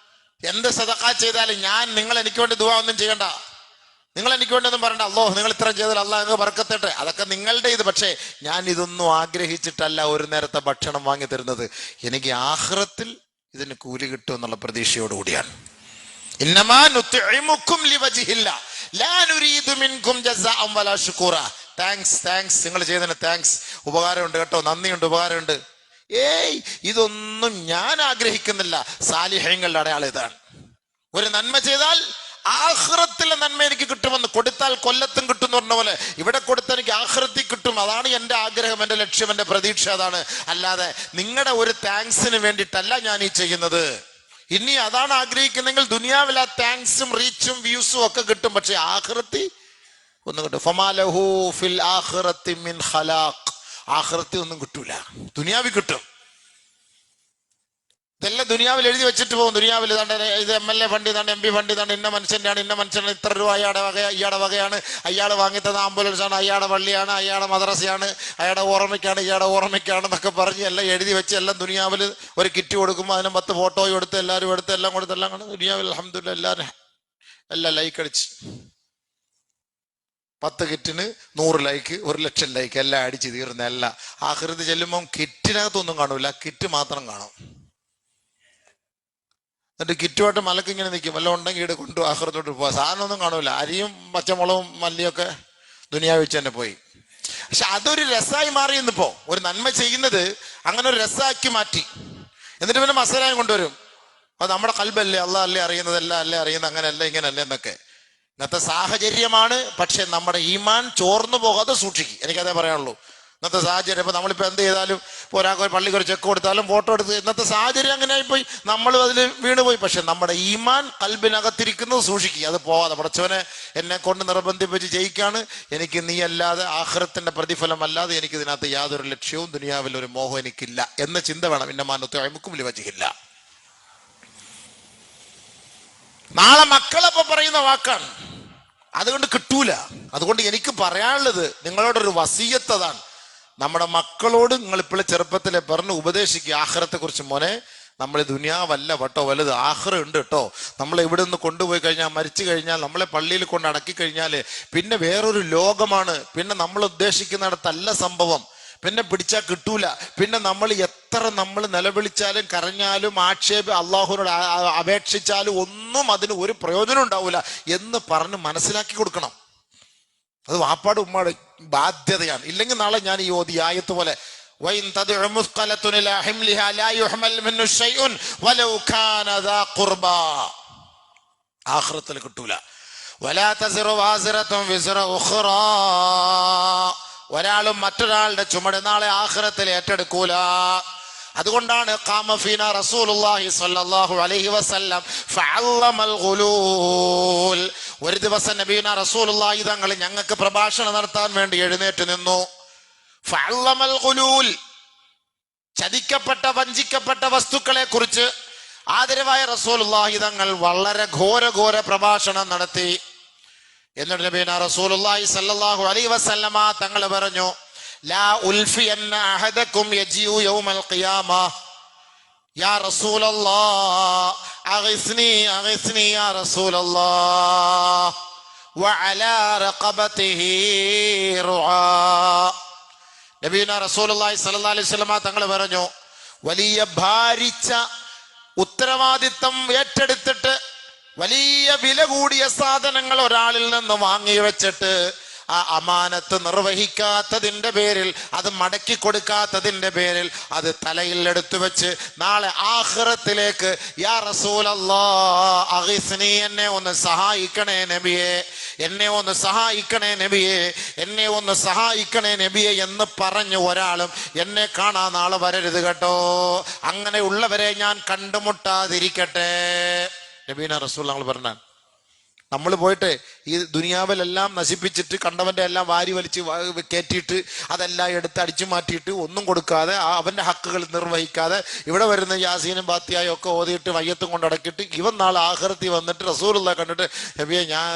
എന്ത് സദഖ ചെയ്താലും നിങ്ങൾ എനിക്ക് വേണ്ടി ദുആ ഒന്നും ചെയ്യണ്ട, നിങ്ങൾ എനിക്ക് വേണ്ടൊന്നും പറയണ്ട, അല്ലാഹ് നിങ്ങൾ ഇത്ര ചെയ്താൽ അള്ളാഹ് ബർക്കത്തട്ടെ, അതൊക്കെ നിങ്ങളുടെ ഇത്. പക്ഷേ ഞാൻ ഇതൊന്നും ആഗ്രഹിച്ചിട്ടല്ല ഒരു നേരത്തെ ഭക്ഷണം വാങ്ങി തരുന്നത്, എനിക്ക് ആഖിറത്തിൽ ഇതിന് കൂലി കിട്ടും എന്നുള്ള പ്രതീക്ഷയോടുകൂടിയാണ്. ഇന്നമാ നുത്ഇമുക്കും ലിവജ്ഹില്ല ലാ നുരീദു മിൻകും ജസാഅൻ വലാ ശുകൂറ. താങ്ക്സ്, നിങ്ങൾ ചെയ്തതിന് താങ്ക്സ്, ഉപകാരമുണ്ട് കേട്ടോ, നന്ദിയുണ്ട്, ഉപകാരമുണ്ട്. ഇതൊന്നും ഞാൻ ആഗ്രഹിക്കുന്നില്ല. സാലിഹ്യങ്ങളുടെ അടയാളം ഇതാണ്. ഒരു നന്മ ചെയ്താൽ ആഖിറത്തിലെ നന്മ എനിക്ക് കിട്ടുമെന്ന്, കൊടുത്താൽ കൊല്ലത്തും കിട്ടും എന്ന് പറഞ്ഞ പോലെ ഇവിടെ കൊടുത്താൽ എനിക്ക് ആഖിറത്തിൽ കിട്ടും. അതാണ് എൻ്റെ ആഗ്രഹം, എൻ്റെ ലക്ഷ്യം, എൻ്റെ പ്രതീക്ഷ അതാണ്. അല്ലാതെ നിങ്ങളുടെ ഒരു താങ്ക്സിന് വേണ്ടിയിട്ടല്ല ഞാൻ ഈ ചെയ്യുന്നത്. ഇനി അതാണ് ആഗ്രഹിക്കുന്നെങ്കിൽ ദുനിയാവിൽ ആ താങ്ക്സും റീച്ചും വ്യൂസും ഒക്കെ കിട്ടും, പക്ഷെ ആഖിറത്തിൽ ഒന്നും കിട്ടും. ഫമാലഹു ഫിൽ ആഖിറത്തി മിൻ ഖലാഖ്. ആഖിറത്തിൽ ഒന്നും കിട്ടൂല, ദുനിയാവിൽ കിട്ടും. ഇതെല്ലാം ദുനിയാവിൽ എഴുതി വെച്ചിട്ട് പോകും. ദുനിയാവിൽ ഇത് MLA ഫണ്ട് ഇതാണ്, MP ഫണ്ട് ഇതാണ്, ഇന്ന മനുഷ്യൻ്റെയാണ്, ഇന്ന മനുഷ്യനാണ്, ഇത്ര രൂപ അയാളുടെ ഇയാളുടെ വകയാണ്, അയാൾ വാങ്ങിത്തന്ന ആംബുലൻസാണ്, അയാളുടെ പള്ളിയാണ്, അയാളുടെ മദ്രസയാണ്, അയാളുടെ ഓർമ്മയ്ക്കാണ്, ഇയാളുടെ ഓർമ്മയ്ക്കാണ് എന്നൊക്കെ പറഞ്ഞ് എല്ലാം എഴുതി വെച്ച് എല്ലാം ദുനിയാവിൽ ഒരു കിറ്റ് കൊടുക്കുമ്പോൾ അതിന് 10 ഫോട്ടോയും എടുത്ത് എല്ലാവരും എടുത്ത് എല്ലാം കൊടുത്ത് എല്ലാം കാണും. ദുനിയാവിൽ അൽഹംദുലില്ലാഹ് എല്ലാവരും എല്ലാം ലൈക്ക് അടിച്ച് 10 കിറ്റിന് 100 ലൈക്ക്, 1,00,000 ലൈക്ക് എല്ലാം അടിച്ച് തീർന്ന എല്ലാം. ആഖിറത്ത് ചെല്ലുമ്പം കിറ്റിനകത്തൊന്നും കാണൂല, കിറ്റ് മാത്രം കാണും. എന്നിട്ട് കിറ്റുമായിട്ട് മലക്ക് ഇങ്ങനെ നിൽക്കും, വല്ലതും ഉണ്ടെങ്കിൽ ഇവിടെ കൊണ്ടു ആഖിറത്തോട്ട് പോവാ. സാധനമൊന്നും കാണൂല, അരിയും പച്ചമുളകും മല്ലിയൊക്കെ ദുനിയാവ് വെച്ച് തന്നെ പോയി. പക്ഷെ അതൊരു രസമായി മാറി. ഇന്നിപ്പോ ഒരു നന്മ ചെയ്യുന്നത് അങ്ങനെ ഒരു രസമാക്കി മാറ്റി. എന്നിട്ട് പിന്നെ മസാലയും കൊണ്ടുവരും. അത് നമ്മുടെ കൽബല്ലേ, അള്ളാഹ് അല്ലേ അറിയുന്നത്, എല്ലാം അല്ലേ അറിയുന്നത്, അങ്ങനെയല്ല ഇങ്ങനെയല്ല എന്നൊക്കെ. ഇന്നത്തെ സാഹചര്യമാണ്. പക്ഷെ നമ്മുടെ ഈമാൻ ചോർന്നു പോകാതെ സൂക്ഷിക്കും. എനിക്കതേ പറയാനുള്ളൂ. ഇന്നത്തെ സാഹചര്യം ഇപ്പൊ നമ്മളിപ്പോ എന്ത് ചെയ്താലും, ഇപ്പോൾ ഒരാൾക്ക് ഒരു പള്ളിക്ക് ഒരു ചെക്ക് കൊടുത്താലും ഫോട്ടോ എടുത്ത്, ഇന്നത്തെ സാഹചര്യം അങ്ങനെ ആയിപ്പോയി, നമ്മളും അതിൽ വീണുപോയി. പക്ഷെ നമ്മുടെ ഈമാൻ കൽബിനകത്തിരിക്കുന്നത് സൂക്ഷിക്കുക, അത് പോവാതെ. പടച്ചവനെ എന്നെ കൊണ്ട് നിർബന്ധിപ്പിച്ച് ജയിക്കാണ്, എനിക്ക് നീ അല്ലാതെ ആഖിറത്തിന്റെ പ്രതിഫലം അല്ലാതെ എനിക്ക് ഇതിനകത്ത് യാതൊരു ലക്ഷ്യവും ദുനിയാവിൽ ഒരു മോഹം എനിക്കില്ല എന്ന ചിന്ത വേണം. ഇന്നമാ നുത്ഇമുക്കും ലിവജ്ഹില്ല. നാളെ മക്കളെപ്പോ പറയുന്ന വാക്കാണ്, അതുകൊണ്ട് കിട്ടൂല. അതുകൊണ്ട് എനിക്ക് പറയാനുള്ളത് നിങ്ങളോടൊരു വസിയത്ത് അതാണ്. നമ്മുടെ മക്കളോട് നിങ്ങൾ ഇപ്പോഴും ചെറുപ്പത്തിലെ പറഞ്ഞ് ഉപദേശിക്കുക, ആഖിറത്തെ കുറിച്ച്. മോനെ, നമ്മൾ ദുനിയാവല്ല കേട്ടോ വലുത്, ആഖിറ ഉണ്ട് കേട്ടോ. നമ്മളെ ഇവിടെ നിന്ന് കൊണ്ടുപോയി കഴിഞ്ഞാൽ, മരിച്ചു കഴിഞ്ഞാൽ, നമ്മളെ പള്ളിയിൽ കൊണ്ട് അടക്കി കഴിഞ്ഞാൽ പിന്നെ വേറൊരു ലോകമാണ്. പിന്നെ നമ്മൾ ഉദ്ദേശിക്കുന്നിടത്തല്ല സംഭവം. പിന്നെ പിടിച്ചാൽ കിട്ടൂല. പിന്നെ നമ്മൾ എത്ര നമ്മൾ നിലവിളിച്ചാലും കരഞ്ഞാലും അള്ളാഹുവിനോട് അപേക്ഷിച്ചാലും ഒന്നും അതിന് ഒരു പ്രയോജനം ഉണ്ടാവില്ല എന്ന് പറഞ്ഞ് മനസ്സിലാക്കി കൊടുക്കണം. അത് വാപ്പാട് ഉമ്മാട് ബാധ്യതയാണ്. ഇല്ലെങ്കിൽ നാളെ ഞാൻ ഈ ഓതി ആയത്ത് പോലെ ആഖിറത്തിൽ കിട്ടൂല. ഒരാളും മറ്റൊരാളുടെ ചുമട് നാളെ ആഖിറത്തിൽ ഏറ്റെടുക്കൂല. അതുകൊണ്ടാണ് ഖാമ ഫീന റസൂലുള്ളാഹി സ്വല്ലല്ലാഹു അലൈഹി വസല്ലം ഫഅല്ലമൽ ഗുലൂൽ. ഒരു ദിവസം നബിയുനാ റസൂലുള്ളാഹി തങ്ങൾ ഞങ്ങൾക്ക് പ്രഭാഷണം നടത്താൻ വേണ്ടി എഴുന്നേറ്റ് നിന്നു. ഫഅല്ലമൽ ഗുലൂൽ, ചതിക്കപ്പെട്ട വഞ്ചിക്കപ്പെട്ട വസ്തുക്കളെ കുറിച്ച് ആദരവായ റസൂലുള്ളാഹി തങ്ങൾ വളരെ ഘോര പ്രഭാഷണം നടത്തി. എന്നിട്ട് നബിയുനാ റസൂലുള്ളാഹി സ്വല്ലല്ലാഹു അലൈഹി വസല്ലമ തങ്ങൾ പറഞ്ഞു, ലാ ഉൽഫിയന്ന അഹദകും യജിഉ യൗമൽ ഖിയാമ യാ റസൂലല്ലാഹ് അഗ്സ്നി യാ റസൂലല്ലാഹ് വഅലാ റഖബതിഹി റുആ. നബിയുനാ റസൂലുള്ളാഹി സ്വല്ലല്ലാഹു അലൈഹി വസല്ലമ തങ്ങൾ പറഞ്ഞു, വലിയ ഭാരിച്ച ഉത്തരവാദിത്തം ഏറ്റെടുത്തിട്ട് വലിയ വില കൂടിയ സാധനങ്ങൾ ഒരാളിൽ നിന്ന് വാങ്ങി വെച്ചിട്ട് ആ അമാനത്ത് നിർവഹിക്കാത്തതിന്റെ പേരിൽ, അത് മടക്കി കൊടുക്കാത്തതിന്റെ പേരിൽ അത് തലയിൽ എടുത്തു വെച്ച് നാളെ ആഖിറത്തിലേക്ക് യാ റസൂലല്ലാഹ് അഗ്സ്നി, എന്നെ ഒന്ന് സഹായിക്കണേ നബിയെ, എന്നെ ഒന്ന് സഹായിക്കണേ നബിയെ, എന്നെ ഒന്ന് സഹായിക്കണേ നബിയെ എന്ന് പറഞ്ഞു ഒരാളും എന്നെ കാണാൻ നാളെ വരരുത് കേട്ടോ. അങ്ങനെയുള്ളവരെ ഞാൻ കണ്ടുമുട്ടാതിരിക്കട്ടെ. നബീന റസൂൽ ഞങ്ങൾ പറഞ്ഞ, നമ്മൾ പോയിട്ട് ഈ ദുനിയാവിലെല്ലാം നശിപ്പിച്ചിട്ട് കണ്ടവന്റെ എല്ലാം വാരി വലിച്ച് കയറ്റിയിട്ട് അതെല്ലാം എടുത്ത് അടിച്ചു മാറ്റിയിട്ട് ഒന്നും കൊടുക്കാതെ അവന്റെ ഹക്കുകൾ നിർവഹിക്കാതെ ഇവിടെ വരുന്ന യാസീനും ബാത്തിയായും ഒക്കെ ഓതിയിട്ട് വയ്യത്തും കൊണ്ടടക്കിയിട്ട് ഇവൻ നാളെ ആഖിറത്തിൽ വന്നിട്ട് റസൂലുള്ള കണ്ടിട്ട് നബിയെ ഞാൻ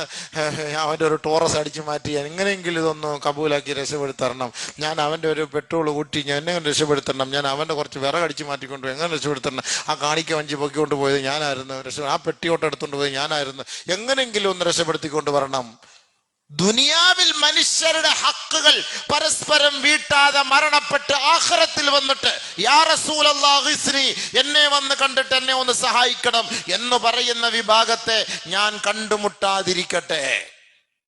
അവൻ്റെ ഒരു ടോറസ് അടിച്ചു മാറ്റി എങ്ങനെയെങ്കിലും ഇതൊന്ന് കബൂലാക്കി രക്ഷപ്പെടുത്തരണം, ഞാൻ അവൻ്റെ ഒരു പെട്രോൾ കൂട്ടി ഞാൻ എന്നെ രക്ഷപ്പെടുത്തണം, ഞാൻ അവൻ്റെ കുറച്ച് വിറകടിച്ച് മാറ്റിക്കൊണ്ട് എങ്ങനെ രക്ഷപ്പെടുത്തണം, ആ കാണിക്ക വഞ്ചി പൊക്കിക്കൊണ്ട് പോയത് ഞാനായിരുന്നു, ആ പെട്ടിയോട്ട് എടുത്തുകൊണ്ട് പോയത് ഞാനായിരുന്നു, എങ്ങനെയെങ്കിലും ഒന്ന് രക്ഷപ്പെടുത്തിക്കൊണ്ട് വരണം. ദുനിയാവിൽ മനുഷ്യരുടെ ഹക്കുകൾ പരസ്പരം വീട്ടാതെ മരണപ്പെട്ട് ആഖിറത്തിൽ വന്നിട്ട് യാ റസൂലല്ലാഹി ഇസ്നി, എന്നെ വന്ന് കണ്ടിട്ട് എന്നെ ഒന്ന് സഹായിക്കണം എന്ന് പറയുന്ന വിഭാഗത്തെ ഞാൻ കണ്ടുമുട്ടാതിരിക്കട്ടെ.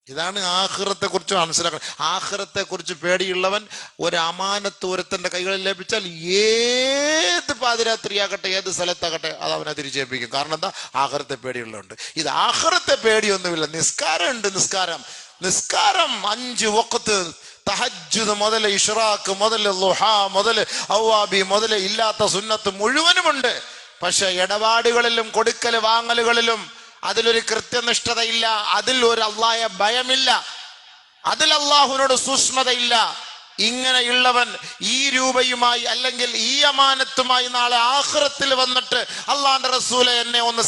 ഇതാണ് ആഖിറത്തെ കുറിച്ച് മനസ്സിലാക്കണം. ആഖിറത്തെ കുറിച്ച് പേടിയുള്ളവൻ ഒരു അമാനത്ത് ഒരുത്തന്റെ കൈകളിൽ ലഭിച്ചാൽ ഏത് പാതിരാത്രിയാകട്ടെ ഏത് സ്ഥലത്താകട്ടെ അത് അവനെ തിരിച്ചേൽപ്പിക്കും. കാരണം എന്താ? ആഖിറത്തെ പേടിയുള്ളതുണ്ട്. ഇത് ആഖിറത്തെ പേടിയൊന്നുമില്ല. നിസ്കാരം ഉണ്ട്. നിസ്കാരം 5 വഖത്ത്, തഹജ്ജുദ് മുതൽ ഇഷ്റാഖ് മുതൽ ളുഹ മുതൽ അവ്വാബി മുതൽ ഇല്ലാത്ത സുന്നത്ത് മുഴുവനുമുണ്ട്. പക്ഷെ ഇടപാടുകളിലും കൊടുക്കൽ വാങ്ങലുകളിലും അതിലൊരു കൃത്യനിഷ്ഠതയില്ല, അതിൽ ഒരു അള്ളാഹയെ ഭയമില്ല, അതിൽ അള്ളാഹുവിനോട് സൂക്ഷ്മതയില്ല. ഇങ്ങനെയുള്ളവൻ ഈ രൂപയുമായി അല്ലെങ്കിൽ ഈ അമാനത്തുമായി നാളെ ആഖിറത്തിൽ വന്നിട്ട് അള്ളാന്റെ റസൂലെ എന്നെ ഒന്ന്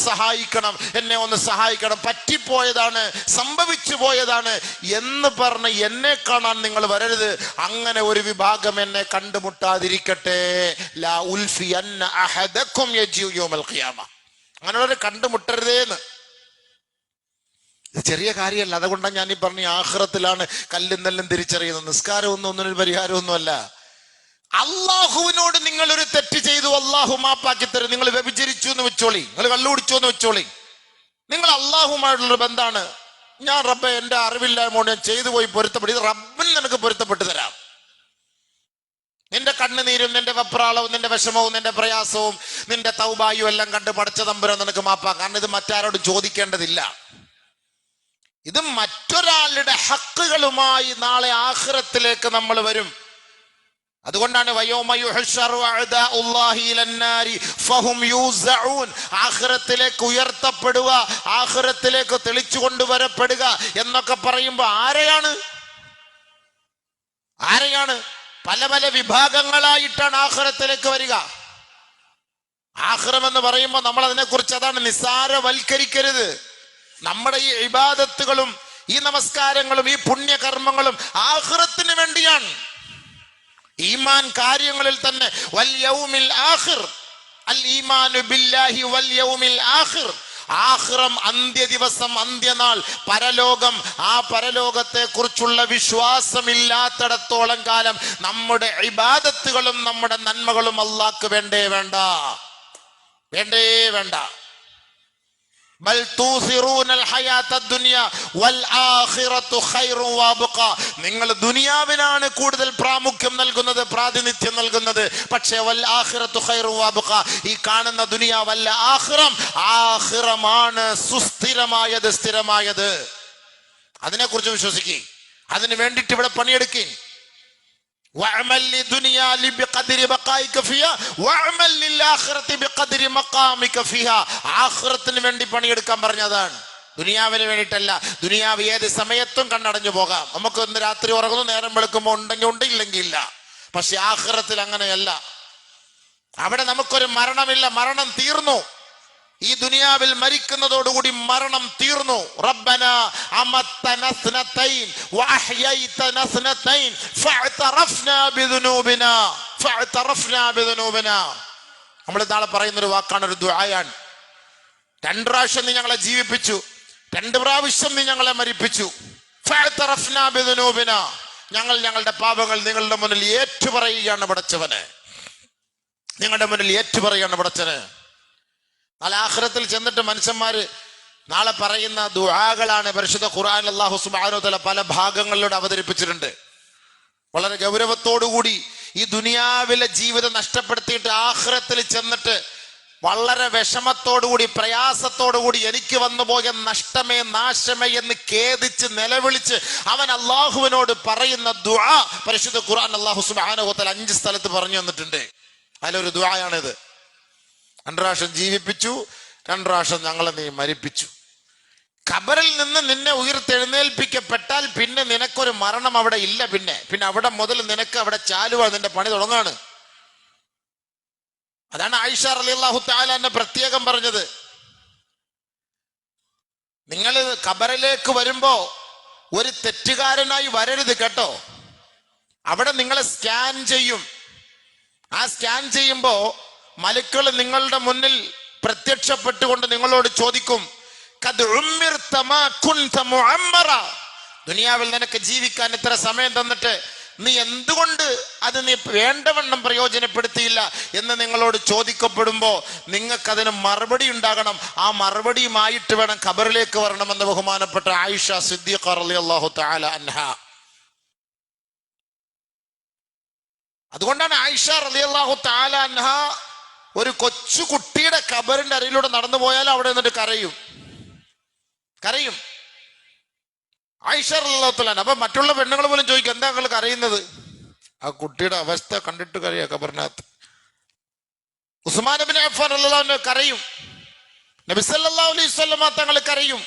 സഹായിക്കണം, പറ്റിപ്പോയതാണ്, സംഭവിച്ചു പോയതാണ് എന്ന് പറഞ്ഞ് എന്നെ കാണാൻ നിങ്ങൾ വരരുത്. അങ്ങനെ ഒരു വിഭാഗം എന്നെ കണ്ടുമുട്ടാതിരിക്കട്ടെ. ലാ ഉൽഫിയന്ന അഹദക്കും യജിഉ യൗമൽ ഖിയാമ. അങ്ങനെയുള്ളവരെ കണ്ടുമുട്ടരുതേന്ന്. ഇത് ചെറിയ കാര്യമല്ല. അതുകൊണ്ടാണ് ഞാൻ ഈ പറഞ്ഞ ആഖിറത്തിലാണ് കല്ലും നെല്ലും തിരിച്ചറിയുന്നത്. നിസ്കാരം ഒന്നിനൊരു പരിഹാരമൊന്നുമല്ല. അള്ളാഹുവിനോട് നിങ്ങൾ ഒരു തെറ്റ് ചെയ്തു, അള്ളാഹു മാപ്പാക്കി തരും. നിങ്ങൾ വ്യഭിചരിച്ചു എന്ന് വെച്ചോളി, നിങ്ങൾ കള്ളു കുടിച്ചു എന്ന് വെച്ചോളി, നിങ്ങൾ അള്ളാഹുമായിട്ടുള്ളൊരു ബന്ധാണ്. ഞാൻ റബ്ബെ എന്റെ അറിവില്ലായ്മ ഞാൻ ചെയ്തു പോയി പൊരുത്തപ്പെടും. ഇത് റബ്ബിന് നിനക്ക് പൊരുത്തപ്പെട്ടു തരാം. നിന്റെ കണ്ണുനീരും നിന്റെ വെപ്രാളവും നിന്റെ വിഷമവും നിന്റെ പ്രയാസവും നിന്റെ തൗബായും എല്ലാം കണ്ട് പടച്ച തമ്പുരാൻ നിനക്ക് മാപ്പാക്കാം. കാരണം ഇത് മറ്റാരോടും ചോദിക്കേണ്ടതില്ല. ഇത് മറ്റൊരാളുടെ ഹക്കുകളുമായി നാളെ ആഖിറത്തിലേക്ക് നമ്മൾ വരും. അതുകൊണ്ടാണ് ആഖിറത്തിലേക്ക് ഉയർത്തപ്പെടുക, ആഖിറത്തിലേക്ക് തെളിച്ചു കൊണ്ടുവരപ്പെടുക എന്നൊക്കെ പറയുമ്പോൾ ആരെയാണ് പല പല വിഭാഗങ്ങളായിട്ടാണ് ആഖിറത്തിലേക്ക് വരിക. ആഖിറം എന്ന് പറയുമ്പോൾ നമ്മൾ അതിനെക്കുറിച്ച് അതാണ് നിസ്സാരവൽക്കരിക്കരുത്. നമ്മുടെ ഈ ഇബാദത്തുകളും ഈ നമസ്കാരങ്ങളും ഈ പുണ്യകർമ്മങ്ങളും ആഖിറത്തിന് വേണ്ടിയാണ്. ഈമാൻ കാര്യങ്ങളിൽ തന്നെ വൽ യൗമിൽ ആഖിർ, അൽ ഈമാനു ബില്ലാഹി വൽ യൗമിൽ ആഖിർ, ആഖിറം, അന്ത്യദിവസം, അന്ത്യനാൾ, പരലോകം. ആ പരലോകത്തെ കുറിച്ചുള്ള വിശ്വാസമില്ലാത്തിടത്തോളം കാലം നമ്മുടെ ഇബാദത്തുകളും നമ്മുടെ നന്മകളും അല്ലാഹ്ക്ക് വേണ്ടേ വേണ്ട. ബൽ തൂസിറൂനൽ ഹയാത്തദ് ദുനിയ വൽ ആഖിറതു ഖൈറുൻ വഅബ്ഖ. നിങ്ങൾ ദുനിയാവിനാണ് കൂടുതൽ പ്രാമുഖ്യം നൽകുന്നത്, പ്രാതിനിധ്യം നൽകുന്നത്. പക്ഷേ വൽ ആഖിറതു ഖൈറുൻ വഅബ്ഖ, ഈ കാണുന്ന ദുനിയാവല്ല ആഖിറം, ആഖിറമാണ് സുസ്ഥിരമായത്, സ്ഥിരമായത്. അതിനെക്കുറിച്ച് വിശ്വസിക്കുക. അതിനു വേണ്ടിയിട്ട് ഇവിടെ പണിയെടുക്കുക. ആഖിറത്തിന് വേണ്ടി പണിയെടുക്കാൻ പറഞ്ഞതാണ്, ദുനിയാവിന് വേണ്ടിയിട്ടല്ല. ദുനിയാവ് ഏത് സമയത്തും കണ്ണടഞ്ഞു പോകാം. നമുക്ക് ഇന്ന് രാത്രി ഉറങ്ങുന്നു, നേരം വെളുക്കുമ്പോൾ ഉണ്ടെങ്കിൽ ഉണ്ട്, ഇല്ലെങ്കിൽ ഇല്ല. പക്ഷെ ആഖിറത്തിൽ അങ്ങനെയല്ല. അവിടെ നമുക്കൊരു മരണമില്ല, മരണം തീർന്നു. ഈ ദുനിയാവിൽ മരിക്കുന്നതോടുകൂടി മരണം തീർന്നു. റബ്ബന അമത്തനാ സ്നതൈൻ വഅഹ്യൈതനാ സ്നതൈൻ ഫഅതറഫ്നാ ബിദുനൂബിനാ. നമ്മൾ നാളെ പറയുന്നൊരു വാക്കാണ്, ഒരു ദുആയാണ്. 2 പ്രാവശ്യം നീ ഞങ്ങളെ ജീവിപ്പിച്ചു, 2 പ്രാവശ്യം നീ ഞങ്ങളെ മരിപ്പിച്ചു. ഫഅതറഫ്നാ ബിദുനൂബിനാ, ഞങ്ങൾ ഞങ്ങളുടെ പാപങ്ങൾ നിങ്ങളുടെ മുന്നിൽ ഏറ്റുപറയുകയാണ് പടച്ചവനെ, നിങ്ങളുടെ മുന്നിൽ ഏറ്റുപറയുകയാണ് പടച്ചവനെ. നാളെ ആഖിറത്തിൽ ചെന്നിട്ട് മനുഷ്യന്മാര് നാളെ പറയുന്ന ദുആകളാണ് പരിശുദ്ധ ഖുർആനിൽ അല്ലാഹു സുബ്ഹാനഹു വ തആല പല ഭാഗങ്ങളിലൂടെ അവതരിപ്പിച്ചിട്ടുണ്ട്. വളരെ ഗൗരവത്തോടുകൂടി ഈ ദുനിയാവിലെ ജീവിതം നഷ്ടപ്പെടുത്തിയിട്ട് ആഖിറത്തിൽ ചെന്നിട്ട് വളരെ വിഷമത്തോടുകൂടി പ്രയാസത്തോടുകൂടി എനിക്ക് വന്നുപോയ നഷ്ടമേ നാശമേ എന്ന് ഖേദിച്ച് നിലവിളിച്ച് അവൻ അള്ളാഹുവിനോട് പറയുന്ന ദുആ പരിശുദ്ധ ഖുർആൻ അല്ലാഹു സുബ്ഹാനഹു വ തആല 5 സ്ഥലത്ത് പറഞ്ഞു തന്നിട്ടുണ്ട്. അതിലൊരു ദുആയാണിത്. 2 പ്രാവശ്യം ജീവിപ്പിച്ചു, 2 പ്രാവശ്യം ഞങ്ങളെ നീ മരിപ്പിച്ചു. ഖബറിൽ നിന്ന് നിന്നെ ഉയർത്തെഴുന്നേൽപ്പിക്കപ്പെട്ടാൽ പിന്നെ നിനക്കൊരു മരണം അവിടെ ഇല്ല. പിന്നെ അവിടെ മുതൽ നിനക്ക് അവിടെ ചാലുവാണ്, നിന്റെ പണി തുടങ്ങാണ്. അതാണ് ആയിഷ റളിയല്ലാഹു തആല എന്നെ പ്രത്യേകം പറഞ്ഞത്. നിങ്ങൾ ഖബറിലേക്ക് വരുമ്പോ ഒരു തെറ്റുകാരനായി വരരുത് കേട്ടോ. അവിടെ നിങ്ങളെ സ്കാൻ ചെയ്യും. ആ സ്കാൻ ചെയ്യുമ്പോ മലക്കുകൾ നിങ്ങളുടെ മുന്നിൽ പ്രത്യക്ഷപ്പെട്ടുകൊണ്ട് നിങ്ങളോട് ചോദിക്കും, ദുനിയാവിൽ നിനക്ക് ജീവിക്കാൻ ഇത്ര സമയം തന്നിട്ട് നീ എന്തുകൊണ്ട് അത് നീ വേണ്ടവണ്ണം പ്രയോജനപ്പെടുത്തിയില്ല എന്ന് നിങ്ങളോട് ചോദിക്കപ്പെടുമ്പോ നിങ്ങൾക്കതിന് മറുപടി ഉണ്ടാകണം. ആ മറുപടിയുമായിട്ട് വേണം ഖബറിലേക്ക് വരണമെന്ന് ബഹുമാനപ്പെട്ട ആയിഷ സിദ്ദീഖ റളിയല്ലാഹു തആല അൻഹ. അതുകൊണ്ടാണ് ആയിഷ റളിയല്ലാഹു തആല അൻഹ ഒരു കൊച്ചു കുട്ടിയുടെ ഖബറിന്റെ അരികിലൂടെ നടന്നു പോയാൽ അവിടെ നിന്നിട്ട് കരയും. ആയിഷ റളിയല്ലാഹു തആല. അപ്പൊ മറ്റുള്ള പെണ്ണുങ്ങൾ പോലും ചോദിക്കും, എന്താ നിങ്ങൾ കരയുന്നത്? ആ കുട്ടിയുടെ അവസ്ഥ കണ്ടിട്ട് കരയാ ഖബറിനകത്ത്. ഉസ്മാൻ ഇബ്നു അഫ്ഫാൻ റളിയല്ലാഹു അൻഹു കരയും. നബി സല്ലല്ലാഹു അലൈഹി വസല്ലം തങ്ങൾ കരയും.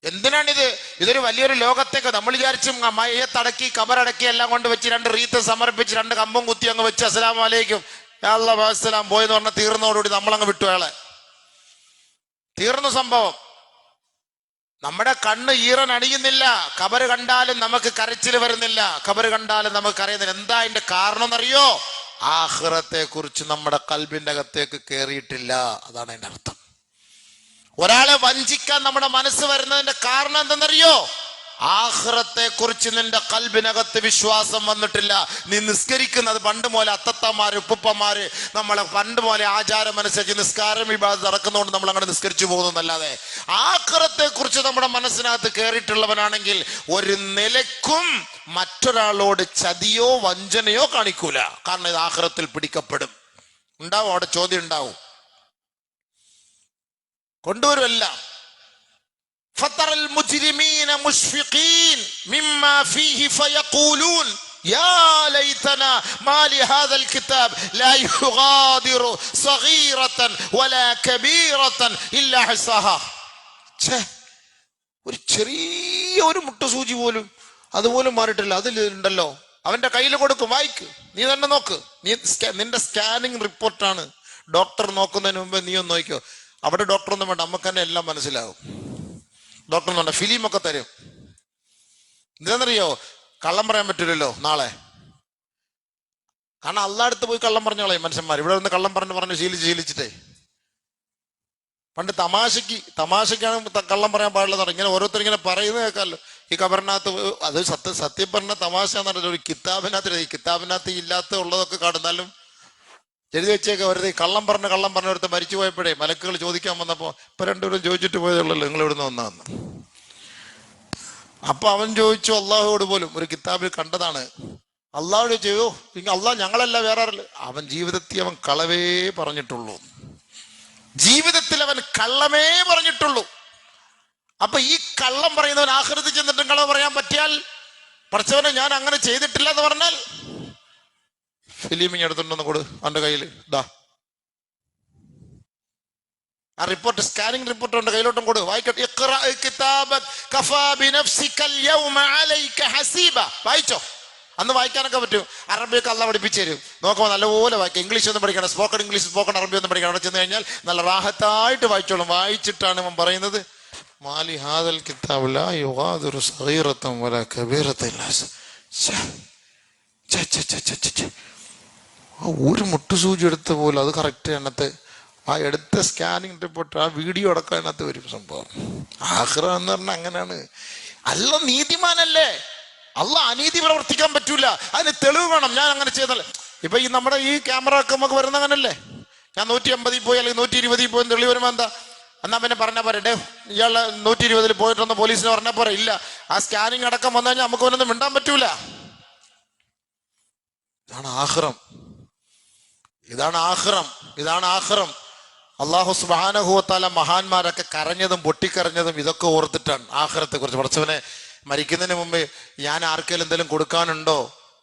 എന്തിനാണിത്? ഇതൊരു വലിയൊരു ലോകത്തേക്ക് നമ്മൾ വിചാരിച്ചും മയ്യത്തടക്കി ഖബറടക്കി എല്ലാം കൊണ്ട് വെച്ച് 2 റീത്ത് സമർപ്പിച്ച് 2 കമ്പും കുത്തി അങ്ങ് വെച്ച് അസ്സലാമു അലൈക്കും യാ അല്ലാഹ് വസ്സലാം പോയെന്ന് പറഞ്ഞാൽ തീർന്നതോടുകൂടി നമ്മളങ്ങ് വിട്ടു അയാളെ. തീർന്നു സംഭവം. നമ്മുടെ കണ്ണ് ഈറൻ അണിയുന്നില്ല. ഖബറ് കണ്ടാലും നമുക്ക് കരച്ചിൽ വരുന്നില്ല. ഖബറ് കണ്ടാലും നമുക്ക് അറിയുന്നില്ല. എന്താ അതിന്റെ കാരണം എന്നറിയോ? ആഖിറത്തെ കുറിച്ച് നമ്മുടെ ഖൽബിന്റെ അകത്തേക്ക് കയറിയിട്ടില്ല. അതാണ് അതിന്റെ അർത്ഥം. ഒരാളെ വഞ്ചിക്കാൻ നമ്മുടെ മനസ്സ് വരുന്നതിന്റെ കാരണം എന്തെന്നറിയോ? ആഖിറത്തെ കുറിച്ച് നിന്റെ ഖൽബിനകത്ത് വിശ്വാസം വന്നിട്ടില്ല. നീ നിസ്കരിക്കുന്നത് പണ്ട് പോലെ അത്തത്തമാര് ഉപ്പുപ്പമാര് നമ്മളെ പണ്ട് പോലെ ആചാരമനുസരിച്ച് നിസ്കാരം ഇബാദത്ത് നടക്കുന്നതുകൊണ്ട് നമ്മൾ അങ്ങനെ നിസ്കരിച്ചു പോകുന്നതല്ലാതെ ആഖിറത്തെ കുറിച്ച് നമ്മുടെ മനസ്സിനകത്ത് കയറിയിട്ടുള്ളവനാണെങ്കിൽ ഒരു നിലക്കും മറ്റൊരാളോട് ചതിയോ വഞ്ചനയോ കാണിക്കൂല. കാരണം ഇത് ആഖിറത്തിൽ പിടിക്കപ്പെടും. ഉണ്ടാവും, അവിടെ ചോദ്യം ഉണ്ടാവും, കൊണ്ടുവരുമല്ല. فترى المجرمين مشفقين مما فيه فيقولون يا ليتنا ما لهذا الكتاب لا يغادر صغيرة ولا كبيرة إلا حصاها. ഒരു ചെറിയ ഒരു മുട്ടുസൂചി പോലും അതുപോലും മാറിയിട്ടില്ല. അതിലുണ്ടല്ലോ, അവന്റെ കയ്യിൽ കൊടുക്കും, വായിക്ക്, നീ തന്നെ നോക്ക്. നിന്റെ സ്കാനിങ് റിപ്പോർട്ടാണ്. ഡോക്ടർ നോക്കുന്നതിന് മുമ്പ് നീ ഒന്ന് നോക്കിക്കോ. അവിടെ ഡോക്ടർ ഒന്നും വേണ്ട, നമുക്ക് തന്നെ എല്ലാം മനസ്സിലാവും. ഡോക്ടർ എന്ന് പറഞ്ഞാൽ ഫിലിമൊക്കെ തരും. എന്താണെന്നറിയോ? കള്ളം പറയാൻ പറ്റില്ലല്ലോ നാളെ. കാരണം അള്ളാഹ് പോയി കള്ളം പറഞ്ഞോളെ മനുഷ്യന്മാർ. ഇവിടെ നിന്ന് കള്ളം പറഞ്ഞ് ശീലിച്ചിട്ടേ. പണ്ട് തമാശക്കാണ് കള്ളം പറയാൻ പാടില്ലെന്ന് ഇങ്ങനെ ഓരോരുത്തർ ഇങ്ങനെ പറയുന്നത് കേൾക്കാമല്ലോ. ഈ ഖബറിനകത്ത് അത് സത്യം പറഞ്ഞ തമാശ എന്ന് പറഞ്ഞാൽ ഒരു കിതാബിനകത്ത് ഇല്ലാത്ത ഉള്ളതൊക്കെ കാണുന്നാലും എഴുതി വെച്ചേക്കെ. വെറുതെ കള്ളം പറഞ്ഞ് ഒരുത്ത മരിച്ചു പോയപ്പോഴേ മലക്കുകൾ ചോദിക്കാൻ വന്നപ്പോ ഇപ്പൊ 2 പേരും ചോദിച്ചിട്ട് പോയതുള്ളൂ, നിങ്ങൾ ഇവിടുന്ന് വന്നാന്ന്. അപ്പൊ അവൻ ചോദിച്ചു അള്ളാഹുവോട് പോലും, ഒരു കിതാബിൽ കണ്ടതാണ്. അള്ളാഹുട് ചോദിച്ചു, അള്ളാഹ് ഞങ്ങളല്ല വേറെ ആരല്ല. അവൻ ജീവിതത്തിൽ അവൻ കളവേ പറഞ്ഞിട്ടുള്ളൂ. ജീവിതത്തിൽ അവൻ കള്ളമേ പറഞ്ഞിട്ടുള്ളൂ. അപ്പൊ ഈ കള്ളം പറയുന്നവൻ ആഖിറത്തിൽ ചെന്നിട്ടും കളവ് പറയാൻ പറ്റിയാൽ, പഠിച്ചവനെ ഞാൻ അങ്ങനെ ചെയ്തിട്ടില്ല എന്ന് പറഞ്ഞാൽ, ഫിലിമിങ് എടുത്തുണ്ടെന്ന് കൊടു അവന്റെ കയ്യിൽ. ഇതാ ആ റിപ്പോർട്ട്, സ്കാനിങ് റിപ്പോർട്ട് ഉണ്ട്, കയ്യിലോട്ടും കൊടു, വായിക്കട്ടെ. വായിച്ചോ. അന്ന് വായിക്കാനൊക്കെ പറ്റും. അറബിയൊക്കെ അള്ളാഹ് പഠിപ്പിച്ചു തരും. നോക്കുമ്പോൾ നല്ലപോലെ വായിക്കാം. ഇംഗ്ലീഷ് ഒന്നും പഠിക്കണം, സ്പോക്കൺ ഇംഗ്ലീഷ്, സ്പോക്കൺ അറബി ഒന്നും പഠിക്കണം. അവിടെ ചെന്ന് കഴിഞ്ഞാൽ നല്ല റാഹത്തായിട്ട് വായിച്ചോളും. വായിച്ചിട്ടാണ് ഇവൻ പറയുന്നത്, മാലി ഹാദൽ കിതാബ് ലാ യുഗാദിറു സഗീറതൻ വലാ കബീറതൻ ഇല്ലാ ഒരു മുട്ടുസൂചി എടുത്ത പോലെ അത് കറക്റ്റ് എണ്ണത്ത് ആ എടുത്ത സ്കാനിങ് റിപ്പോർട്ട് ആ വീഡിയോ അടക്കം അതിനകത്ത് വരും. സംഭവം ആഖിറ എന്ന് പറഞ്ഞാൽ അങ്ങനെയാണ്. അല്ലാഹ് നീതിമാനല്ലേ, അല്ലാഹ് അനീതി പ്രവർത്തിക്കാൻ പറ്റൂല. അതിന് തെളിവ് വേണം. ഞാൻ അങ്ങനെ ചെയ്താൽ ഇപ്പൊ ഈ നമ്മുടെ ഈ ക്യാമറ ഒക്കെ നമുക്ക് വരുന്ന അങ്ങനല്ലേ. ഞാൻ 150 പോയി അല്ലെങ്കിൽ 120 പോയി തെളിവ് വരുമ്പോ എന്താ എന്നാ പിന്നെ പറഞ്ഞാൽ പോരെ, ഡേ ഇയാള് 120 പോയിട്ടൊന്ന് പോലീസിന് പറഞ്ഞാൽ പോരെ. ഇല്ല, ആ സ്കാനിങ് അടക്കം വന്നു കഴിഞ്ഞാൽ നമുക്ക് ഒന്നും മിണ്ടാൻ പറ്റൂല. ഇതാണ് ആഖിറം. അല്ലാഹു സുബ്ഹാനഹു വ തആല മഹാന്മാരൊക്കെ കരഞ്ഞതും പൊട്ടിക്കരഞ്ഞതും ഇതൊക്കെ ഓർത്തിട്ടാണ് ആഖിറത്തെ കുറിച്ച്. പഠിച്ചവനെ മരിക്കുന്നതിന് മുമ്പ് ഞാൻ ആർക്കെങ്കിലും എന്തെങ്കിലും കൊടുക്കാനുണ്ടോ,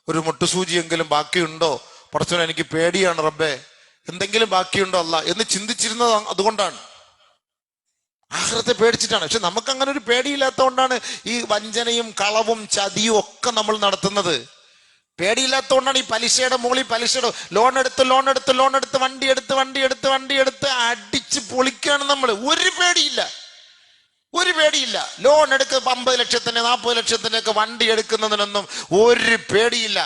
ഒരു മുട്ടുസൂചിയെങ്കിലും ബാക്കിയുണ്ടോ, പഠിച്ചവനെ എനിക്ക് പേടിയാണ് റബ്ബേ, എന്തെങ്കിലും ബാക്കിയുണ്ടോ അല്ലാ എന്ന് ചിന്തിച്ചിരുന്നത് അതുകൊണ്ടാണ്. ആഖിറത്തെ പേടിച്ചിട്ടാണ്. പക്ഷെ നമുക്ക് അങ്ങനെ ഒരു പേടിയില്ലാത്തതുകൊണ്ടാണ് ഈ വഞ്ചനയും കളവും ചതിയും ഒക്കെ നമ്മൾ നടത്തുന്നത്. പേടിയില്ലാത്തതുകൊണ്ടാണ് ഈ പലിശയുടെ മുകളിൽ പലിശയുടെ ലോൺ എടുത്ത് വണ്ടി എടുത്ത് അടിച്ച് പൊളിക്കാണ് നമ്മൾ. ഒരു പേടിയില്ല. ലോൺ എടുക്കുക 50 ലക്ഷത്തിന് 40 ലക്ഷത്തിനൊക്കെ വണ്ടി എടുക്കുന്നതിനൊന്നും ഒരു പേടിയില്ല.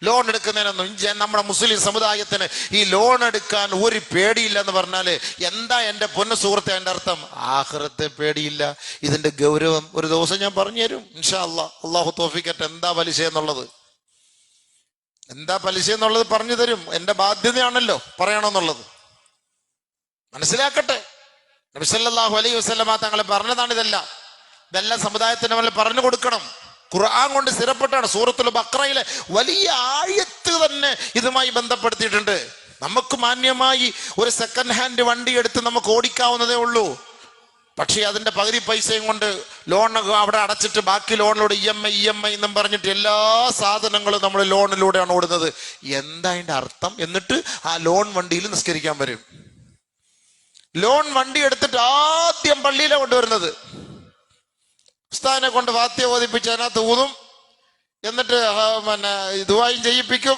ലോൺ എടുക്കുന്നതിനൊന്നും നമ്മുടെ മുസ്ലിം സമുദായത്തിന് ഈ ലോൺ എടുക്കാൻ ഒരു പേടിയില്ല എന്ന് പറഞ്ഞാല് എന്താ എൻ്റെ പൊന്ന സുഹൃത്തെ എൻ്റെ അർത്ഥം? ആഖിറത്തെ പേടിയില്ല. ഇതിന്റെ ഗൗരവം ഒരു ദിവസം ഞാൻ പറഞ്ഞു തരും ഇൻഷാ അല്ലാഹ്. അള്ളാഹു തൗഫീഖ്. എന്താ പലിശ എന്നുള്ളത്, എന്താ പലിശ എന്നുള്ളത് പറഞ്ഞു തരും. എൻ്റെ ബാധ്യതയാണല്ലോ പറയണമെന്നുള്ളത്. മനസ്സിലാക്കട്ടെ. നബി സല്ലല്ലാഹു അലൈഹി വസല്ലമ തങ്ങൾ പറഞ്ഞതാണ് ഇതെല്ലാം സമുദായത്തിന് നമ്മൾ പറഞ്ഞു കൊടുക്കണം. ഖുർആൻ കൊണ്ട് സ്ഥിരപ്പെട്ടാണ്. സൂറത്തുൽ ബഖറയിലെ വലിയ ആയത്ത് തന്നെ ഇതുമായി ബന്ധപ്പെടുത്തിയിട്ടുണ്ട്. നമുക്ക് മാന്യമായി ഒരു സെക്കൻഡ് ഹാൻഡ് വണ്ടി എടുത്ത് നമുക്ക് ഓടിക്കാവുന്നതേ ഉള്ളൂ. പക്ഷേ അതിന്റെ പകുതി പൈസയും കൊണ്ട് ലോൺ അവിടെ അടച്ചിട്ട് ബാക്കി ലോണിലൂടെ ഇ എം ഐ എന്നും പറഞ്ഞിട്ട് എല്ലാ സാധനങ്ങളും നമ്മൾ ലോണിലൂടെയാണ് ഓടുന്നത്. എന്താ അതിന്റെ അർത്ഥം? എന്നിട്ട് ആ ലോൺ വണ്ടിയിൽ നിസ്കരിക്കാൻ വരും. ലോൺ വണ്ടി എടുത്തിട്ട് ആദ്യം പള്ളിയിലെ കൊണ്ടുവരുന്നത്. ഉസ്താദിനെ കൊണ്ട് ഫാത്തിഹ ഓതിപ്പിച്ച് അതിനകത്ത് ഊതും. എന്നിട്ട് ദുആയും ചെയ്യിപ്പിക്കും.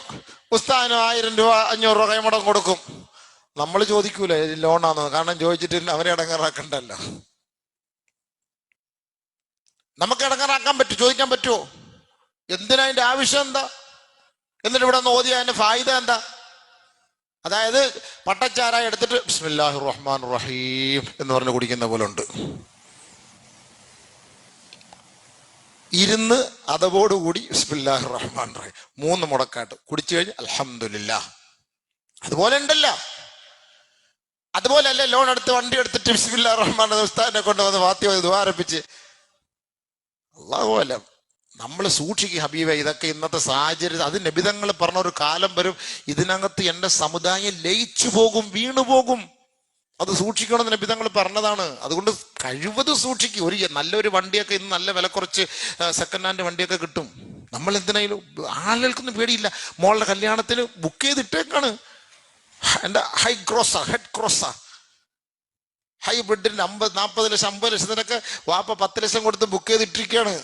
ഉസ്താദിന് 1000 രൂപ 500 രൂപ കൈമടം കൊടുക്കും. നമ്മൾ ചോദിക്കൂല ലോണാന്ന്, കാരണം ചോദിച്ചിട്ട് അവരെ ഇടങ്ങാറാക്കണ്ടല്ലോ. നമുക്ക് ഇടങ്ങാറാക്കാൻ പറ്റും, ചോദിക്കാൻ പറ്റുമോ? എന്തിനാ അതിന്റെ ആവശ്യം എന്താ? എന്നിട്ട് ഇവിടെ ഒന്ന് ഓതിയ അതിന്റെ ഫായിദ എന്താ? അതായത് പട്ടച്ചാരായി എടുത്തിട്ട് ബിസ്മില്ലാഹിർ റഹ്മാനിർ റഹീം എന്ന് പറഞ്ഞ് കുടിക്കുന്ന പോലെ ഉണ്ട്. ഇരുന്ന് അതോടുകൂടി ബിസ്മില്ലാഹിർ റഹ്മാനിർ റഹീം 3 മുടക്കാട്ട് കുടിച്ചു കഴിഞ്ഞ് അൽഹംദുലില്ലാഹ്. അതുപോലെ ഉണ്ടല്ലോ. അതുപോലെ അല്ലേ ലോൺ എടുത്ത് വണ്ടി എടുത്തിട്ട് ബിസ്മില്ലാഹിർ റഹ്മാൻ ഉസ്താദിനെ കൊണ്ടുവന്ന് ഫാത്തിഹ ദ്വാരപ്പിച്ച്. അല്ലാഹു അലം. നമ്മൾ സൂക്ഷിക്കുക ഹബീബെ. ഇതൊക്കെ ഇന്നത്തെ സാഹചര്യം. അത് നബിതങ്ങൾ പറഞ്ഞ ഒരു കാലം വരും, ഇതിനകത്ത് എൻ്റെ സമുദായം ലയിച്ചു പോകും, വീണുപോകും. അത് സൂക്ഷിക്കണമെന്ന് നബിതങ്ങൾ പറഞ്ഞതാണ്. അതുകൊണ്ട് കഴിവത് സൂക്ഷിക്കും. നല്ലൊരു വണ്ടിയൊക്കെ ഇന്ന് നല്ല വില കുറച്ച് സെക്കൻഡ് ഹാൻഡ് വണ്ടിയൊക്കെ കിട്ടും. നമ്മൾ എന്തിനായാലും ആളുകൾക്കൊന്നും പേടിയില്ല. മോളുടെ കല്യാണത്തിന് ബുക്ക് ചെയ്തിട്ടേക്കാണ്. എൻ്റെ ഹെഡ് ക്രോസാ ഹൈബ്രിഡിന്റെ 40 ലക്ഷം 50 ലക്ഷത്തിനൊക്കെ വാപ്പ 10 ലക്ഷം കൊടുത്ത് ബുക്ക് ചെയ്തിട്ടിരിക്കുകയാണ്.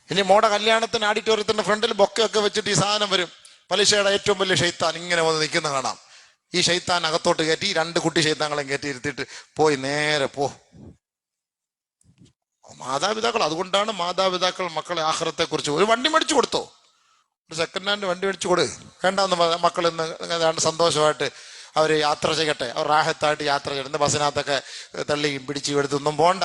ഇനി മോടെ കല്യാണത്തിന് ഓഡിറ്റോറിയത്തിന്റെ ഫ്രണ്ടിൽ ബൊക്കയൊക്കെ വെച്ചിട്ട് ഈ സാധനം വരും. പലിശയുടെ ഏറ്റവും വലിയ ഷെയ്ത്താൻ ഇങ്ങനെ വന്ന് നിൽക്കുന്ന കാണാം. ഈ ഷെയ്ത്താൻ അകത്തോട്ട് കയറ്റി 2 കുട്ടി ഷെയ്ത്താങ്ങളെ കയറ്റി ഇരുത്തിയിട്ട് പോയി നേരെ പോ. മാതാപിതാക്കൾ, അതുകൊണ്ടാണ് മാതാപിതാക്കൾ മക്കളെ ആഖിറത്തെ കുറിച്ച് ഒരു വണ്ടി മേടിച്ചു കൊടുത്തോ, ഒരു സെക്കൻഡ് ഹാൻഡ് വണ്ടി മേടിച്ചു കൊടു. വേണ്ടാന്ന് മക്കൾ ഇന്ന് ഏതാണ്ട് സന്തോഷമായിട്ട് അവർ യാത്ര ചെയ്യട്ടെ, അവർ റാഹത്തായിട്ട് യാത്ര ചെയ്യട്ടെ. ബസ്സിനകത്തൊക്കെ തള്ളിയും പിടിച്ചു എടുത്തൊന്നും പോണ്ട.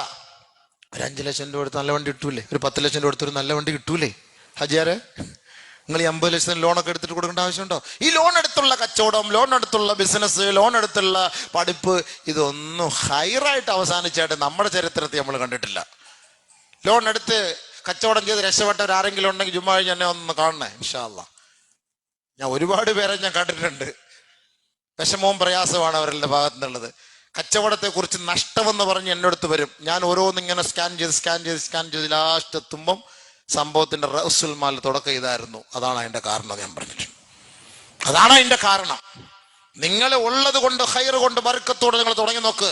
ഒരു 5 ലക്ഷം രൂപ എടുത്ത് നല്ല വണ്ടി കിട്ടൂലേ? ഒരു 10 ലക്ഷം രൂപ എടുത്തൊരു നല്ല വണ്ടി കിട്ടൂലേ? ഹജിയാരെ, നിങ്ങൾ ഈ 50 ലക്ഷത്തിന് ലോണൊക്കെ എടുത്തിട്ട് കൊടുക്കേണ്ട ആവശ്യമുണ്ടോ? ഈ ലോൺ എടുത്തുള്ള കച്ചവടം, ലോൺ എടുത്തുള്ള ബിസിനസ്, ലോൺ എടുത്തുള്ള പഠിപ്പ്, ഇതൊന്നും ഹൈറായിട്ട് അവസാനിച്ചായിട്ട് നമ്മുടെ ചരിത്രത്തിൽ നമ്മൾ കണ്ടിട്ടില്ല. ലോൺ എടുത്ത് കച്ചവടം ചെയ്ത് രക്ഷപ്പെട്ടവരാരെങ്കിലും ഉണ്ടെങ്കിൽ ജുമ്മാ കഴിഞ്ഞ് എന്നെ ഒന്ന് കാണണേ ഇൻഷാ അല്ലാഹ്. ഞാൻ ഒരുപാട് പേരെ ഞാൻ കണ്ടിട്ടുണ്ട്. വിഷമവും പ്രയാസമാണ് അവരുടെ ഭാഗത്തു നിന്നുള്ളത്. കച്ചവടത്തെ കുറിച്ച് നഷ്ടമെന്ന് പറഞ്ഞ് എൻ്റെ അടുത്ത് വരും. ഞാൻ ഓരോന്നിങ്ങനെ സ്കാൻ ചെയ്ത് ലാസ്റ്റ് എത്തുമ്പം സംഭവത്തിന്റെ റഅസുൽ മാൽ തുടക്കം ഇതായിരുന്നു. അതാണ് അതിന്റെ കാരണം. ഞാൻ പറഞ്ഞിട്ടുണ്ട്, അതാണ് അതിന്റെ കാരണം. നിങ്ങൾ ഉള്ളത് കൊണ്ട് ഖൈർ കൊണ്ട് ബർക്കത്തോടെ നിങ്ങൾ തുടങ്ങി നോക്ക്.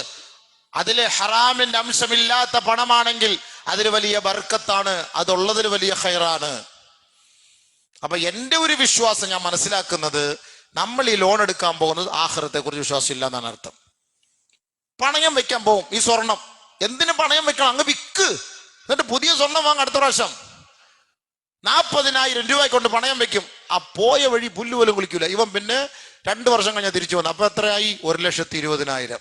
അതില് ഹറാമിന്റെ അംശമില്ലാത്ത പണമാണെങ്കിൽ അതിൽ വലിയ ബർക്കത്താണ്, അതുള്ളതിൽ വലിയ ഖൈറാണ്. അപ്പൊ എൻ്റെ ഒരു വിശ്വാസം, ഞാൻ മനസ്സിലാക്കുന്നത്, നമ്മൾ ഈ ലോൺ എടുക്കാൻ പോകുന്നത് ആഖിറത്തെ കുറിച്ച് വിശ്വാസം ഇല്ല എന്നാണ് അർത്ഥം. പണയം വെക്കാൻ പോകും. ഈ സ്വർണം എന്തിനു പണയം വെക്കണം? അങ്ങ് വിക്ക്, എന്നിട്ട് പുതിയ സ്വർണം വാങ്ങ. അടുത്ത പ്രാവശ്യം 40,000 രൂപ കൊണ്ട് പണയം വെക്കും. ആ പോയ വഴി പുല്ല് പോലും കുളിക്കൂല. ഇവൻ പിന്നെ 2 വർഷം കഴിഞ്ഞാൽ തിരിച്ചു വന്നു. അപ്പൊ എത്രയായി? 1,20,000.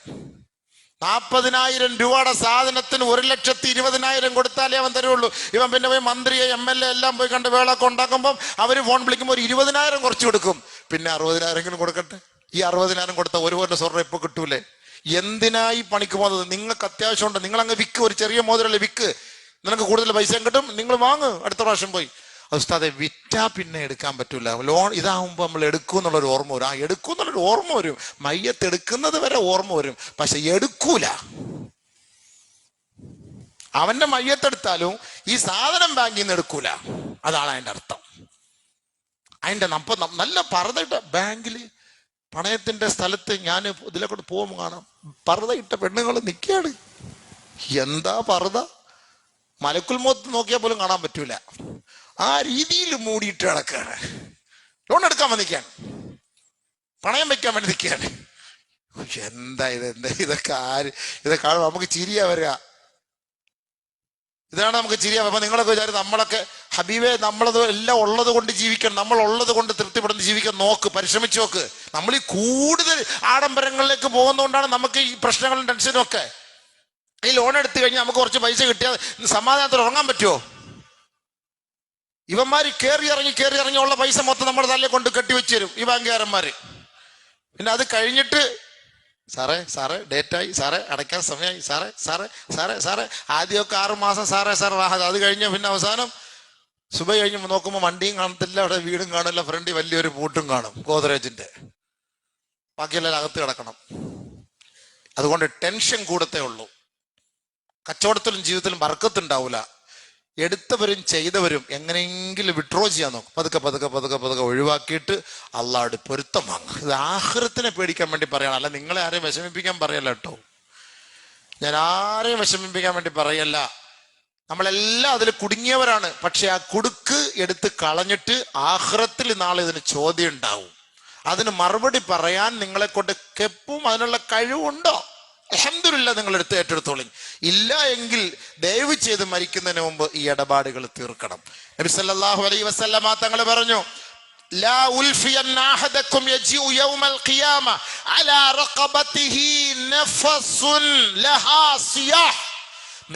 40,000 രൂപയുടെ സാധനത്തിന് 1,20,000 കൊടുത്താലേ അവൻ തരുള്ളൂ. ഇവൻ പിന്നെ പോയി മന്ത്രിയെ MLA എല്ലാം പോയി കണ്ട് വേളൊക്കെ ഉണ്ടാക്കുമ്പോൾ അവര് ഫോൺ വിളിക്കുമ്പോൾ ഒരു 20,000 കുറച്ച് കൊടുക്കും. പിന്നെ 60,000 കൊടുക്കട്ടെ. ഈ 60,000 കൊടുത്ത ഒരു പോലെ സ്വർണ്ണം ഇപ്പൊ കിട്ടൂലേ? എന്തിനായി പണിക്ക് പോകുന്നത്? നിങ്ങൾക്ക് അത്യാവശ്യമുണ്ട്, നിങ്ങൾ അങ്ങ് വിക്ക്. ഒരു ചെറിയ മോതിരല്ലേ വിക്ക്, നിനക്ക് കൂടുതൽ പൈസയും കിട്ടും. നിങ്ങൾ വാങ്ങ്, അടുത്ത പ്രാവശ്യം പോയി. ഉസ്താദെ, വിറ്റാ പിന്നെ എടുക്കാൻ പറ്റൂല. ലോൺ ഇതാവുമ്പോൾ നമ്മൾ എടുക്കും എന്നുള്ളൊരു ഓർമ്മ വരും. ആ എടുക്കും എന്നുള്ളൊരു ഓർമ്മ വരും. മയ്യത്ത് എടുക്കുന്നത് വരെ ഓർമ്മ വരും, പക്ഷെ എടുക്കൂല. അവന്റെ മയ്യത്തെടുത്താലും ഈ സാധനം ബാങ്കിൽ നിന്ന് എടുക്കൂല. അതാണ് അതിന്റെ അർത്ഥം. അതിന്റെ നല്ല പർദ്ദയിട്ട ബാങ്കില് പണയത്തിന്റെ സ്ഥലത്ത് ഞാൻ ഇതിലെക്കൂടെ പോകുമ്പോൾ കാണാം, പർദ്ദയിട്ട പെണ്ണുങ്ങൾ നിൽക്കുകയാണ്. എന്താ പർദ്ദ? മലക്കുൽ മൗത്ത് നോക്കിയാൽ പോലും കാണാൻ പറ്റൂല. ആ രീതിയിൽ മൂടിയിട്ട് കിടക്കുകയാണ്. ലോൺ എടുക്കാൻ വന്നിരിക്കുകയാണ്, പണയം വെക്കാൻ വേണ്ടി നിൽക്കുകയാണ്. എന്താ ഇതൊക്കെ ഇതൊക്കെ നമുക്ക് ചിരിയാ വരിക. ഇതാണ് നമുക്ക് ചിരിയാ. അപ്പൊ നിങ്ങളൊക്കെ വിചാരിച്ചു നമ്മളൊക്കെ ഹബീബെ നമ്മളത് എല്ലാം ഉള്ളത് കൊണ്ട് ജീവിക്കണം, നമ്മൾ ഉള്ളത് കൊണ്ട് തൃപ്തിപ്പെടുന്ന ജീവിക്കാൻ നോക്ക്, പരിശ്രമിച്ചു നോക്ക്. നമ്മൾ ഈ കൂടുതൽ ആഡംബരങ്ങളിലേക്ക് പോകുന്നതുകൊണ്ടാണ് നമുക്ക് ഈ പ്രശ്നങ്ങളും ടെൻഷനും ഒക്കെ. ഈ ലോൺ എടുത്തു കഴിഞ്ഞാൽ നമുക്ക് കുറച്ച് പൈസ കിട്ടിയാൽ സമാധാനത്തിൽ ഉറങ്ങാൻ പറ്റുമോ? ഇവന്മാര് കയറി ഇറങ്ങി ഉള്ള പൈസ മൊത്തം നമ്മുടെ തലയെ കൊണ്ട് കെട്ടിവെച്ച് തരും ഈ ബാങ്കുകാരന്മാര്. പിന്നെ അത് കഴിഞ്ഞിട്ട് സാറേ ഡേറ്റായി, സാറേ അടയ്ക്കാൻ സമയമായി, സാറേ ആദ്യമൊക്കെ 6 മാസം സാറേ റാഹത്ത്. അത് കഴിഞ്ഞ പിന്നെ അവസാനം സുബൈ കഴിഞ്ഞ് നോക്കുമ്പോൾ വണ്ടിയും കാണത്തില്ല, അവിടെ വീടും കാണില്ല, ഫ്രണ്ടിൽ വലിയൊരു പൂട്ടും കാണും ഗോദ്രേജിന്റെ. ബാക്കിയെല്ലാം അകത്ത് കിടക്കണം. അതുകൊണ്ട് ടെൻഷൻ കൂടത്തേ ഉള്ളൂ. കച്ചവടത്തിലും ജീവിതത്തിലും ബർക്കത്തുണ്ടാവൂല. എടുത്തവരും ചെയ്തവരും എങ്ങനെയെങ്കിലും വിഡ്രോ ചെയ്യാൻ നോക്കും. പതുക്കെ ഒഴിവാക്കിയിട്ട് അള്ളാഹുടെ പൊരുത്തം വാങ്ങും. ഇത് ആഖിറത്തിനെ പേടിക്കാൻ വേണ്ടി പറയണം, അല്ല നിങ്ങളെ ആരെയും വിഷമിപ്പിക്കാൻ പറയല്ല കേട്ടോ. ഞാൻ ആരെയും വിഷമിപ്പിക്കാൻ വേണ്ടി പറയല്ല. നമ്മളെല്ലാം അതിൽ കുടുങ്ങിയവരാണ്. പക്ഷെ ആ കുടുക്ക് എടുത്ത് കളഞ്ഞിട്ട് ആഖിറത്തിൽ നാളെ ഇതിന് ചോദ്യം ഉണ്ടാവും. അതിന് മറുപടി പറയാൻ നിങ്ങളെ കൊണ്ട് കെപ്പും അതിനുള്ള കഴിവുണ്ടോ? അൽഹംദുലില്ലാഹ്, നിങ്ങൾ ഏറ്റെടുത്തോളി. ഇല്ല എങ്കിൽ ദയവ് ചെയ്ത് മരിക്കുന്നതിന് മുമ്പ് ഈ ഇടപാടുകൾ തീർക്കണം. നബി സല്ലല്ലാഹു അലൈഹി വസല്ലമ തങ്ങൾ പറഞ്ഞു, ലാ ഉൽഫിയന്ന അഹദകും യജിഉ യൗമൽ ഖിയാമ അലാ റഖബതിഹി നഫസുൻ ലഹാ സിയാഹ്.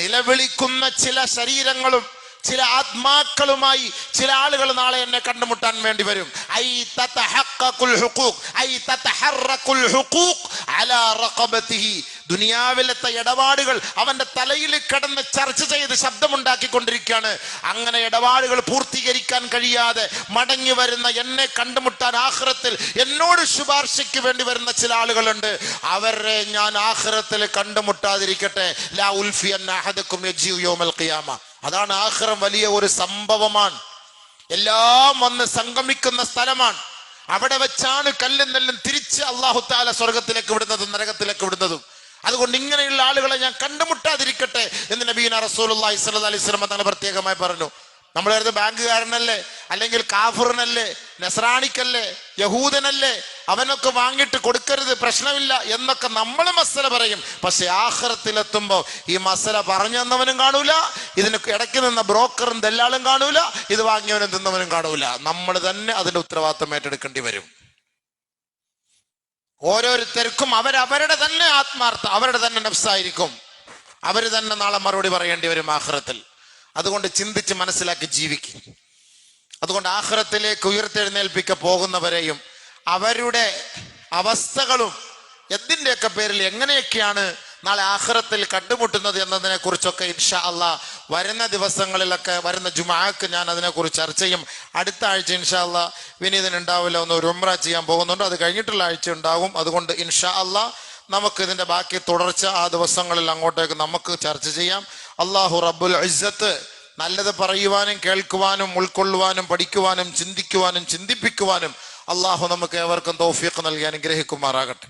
നിലവിളിക്കുന്ന ചില ശരീരങ്ങളും ചില ആത്മാക്കളുമായി ചില ആളുകൾ നാളെ എന്നെ കണ്ടുമുട്ടാൻ വേണ്ടി വരും. ഐ തതഹഖഖുൽ ഹുഖൂഖ് ഐ തതഹറഖുൽ ഹുഖൂഖ് അലാ റഖബതിഹി. ദുനിയാവിലത്തെ ഇടപാടുകൾ അവന്റെ തലയിൽ കിടന്ന് ചർച്ച ചെയ്ത് ശബ്ദമുണ്ടാക്കിക്കൊണ്ടിരിക്കുകയാണ്. അങ്ങനെ ഇടപാടുകൾ പൂർത്തീകരിക്കാൻ കഴിയാതെ മടങ്ങി വരുന്ന എന്നെ കണ്ടുമുട്ടാൻ ആഖിറത്തിൽ എന്നോട് ശുപാർശയ്ക്ക് വേണ്ടി വരുന്ന ചില ആളുകളുണ്ട്. അവരെ ഞാൻ ആഖിറത്തിൽ കണ്ടുമുട്ടാതിരിക്കട്ടെ. ലാ ഉൽഫിയന്ന അഹദകും യജിഉ യൗമൽ ഖിയാമ. അതാണ് ആഖിറം. വലിയ ഒരു സംഭവമാണ്. എല്ലാം വന്ന് സംഗമിക്കുന്ന സ്ഥലമാണ്. അവിടെ വെച്ചാണ് കല്ലും നെല്ലും തിരിച്ച് അല്ലാഹു തആല സ്വർഗത്തിലേക്ക് വിടുന്നതും നരകത്തിലേക്ക് വിടുന്നതും. അതുകൊണ്ട് ഇങ്ങനെയുള്ള ആളുകളെ ഞാൻ കണ്ടുമുട്ടാതിരിക്കട്ടെ എന്ന് നബീന റസൂലുള്ളാഹി സ്വല്ലല്ലാഹി അലൈഹി വസല്ലം തങ്ങൾ പ്രത്യേകമായി പറഞ്ഞു. നമ്മൾ കരുത് ബാങ്കുകാരനല്ലേ, അല്ലെങ്കിൽ കാഫിറിനല്ലേ, നസ്രാണിക്കല്ലേ, യഹൂദനല്ലേ, അവനൊക്കെ വാങ്ങിയിട്ട് കൊടുക്കരുത്, പ്രശ്നമില്ല എന്നൊക്കെ നമ്മൾ മസല പറയും. പക്ഷെ ആഖിറത്തിലെത്തുമ്പോൾ ഈ മസല പറഞ്ഞു തന്നവനും കാണൂല, ഇതിന് ഇടയ്ക്ക് നിന്ന ബ്രോക്കറും ദല്ലാളും കാണൂല, ഇത് വാങ്ങിയവനും തിന്നവനും കാണൂല. നമ്മൾ തന്നെ അതിന്റെ ഉത്തരവാദിത്വം ഏറ്റെടുക്കേണ്ടി വരും. ഓരോരുത്തർക്കും അവരവരുടെ തന്നെ ആത്മാർത്ഥ, അവരുടെ തന്നെ നഫ്സായിരിക്കും. അവര് തന്നെ നാളെ മറുപടി പറയേണ്ടി വരും ആഖിറത്തിൽ. അതുകൊണ്ട് ചിന്തിച്ച് മനസ്സിലാക്കി ജീവിക്കും. അതുകൊണ്ട് ആഖിറത്തിലേക്ക് ഉയർത്തെഴുന്നേൽപ്പിക്ക പോകുന്നവരെയും അവരുടെ അവസ്ഥകളും എന്തിൻ്റെയൊക്കെ പേരിൽ എങ്ങനെയൊക്കെയാണ് നാളെ ആഖിറത്തിൽ കണ്ടുമുട്ടുന്നത് എന്നതിനെ കുറിച്ചൊക്കെ ഇൻഷാ അല്ലാഹ് വരുന്ന ദിവസങ്ങളിലൊക്കെ, വരുന്ന ജുമുഅക്ക് ഞാൻ അതിനെക്കുറിച്ച് ചർച്ച ചെയ്യും. അടുത്ത ആഴ്ച ഇൻഷാ അല്ലാഹ് വിനീതനുണ്ടാവില്ല, ഒരു ഉംറ ചെയ്യാൻ പോകുന്നുണ്ട്. അത് കഴിഞ്ഞിട്ടുള്ള ആഴ്ച ഉണ്ടാകും. അതുകൊണ്ട് ഇൻഷാ അല്ലാഹ് നമുക്ക് ഇതിന്റെ ബാക്കി തുടർച്ച ആ ദിവസങ്ങളിൽ അങ്ങോട്ടേക്ക് നമുക്ക് ചർച്ച ചെയ്യാം. അല്ലാഹു റബ്ബുൽ ഇസ്സത്ത് നല്ലത് പറയുവാനും കേൾക്കുവാനും ഉൾക്കൊള്ളുവാനും പഠിക്കുവാനും ചിന്തിക്കുവാനും ചിന്തിപ്പിക്കുവാനും അല്ലാഹു നമുക്ക് ഏവർക്കും തൗഫീഖ് നൽകി അനുഗ്രഹിക്കുമാറാകട്ടെ.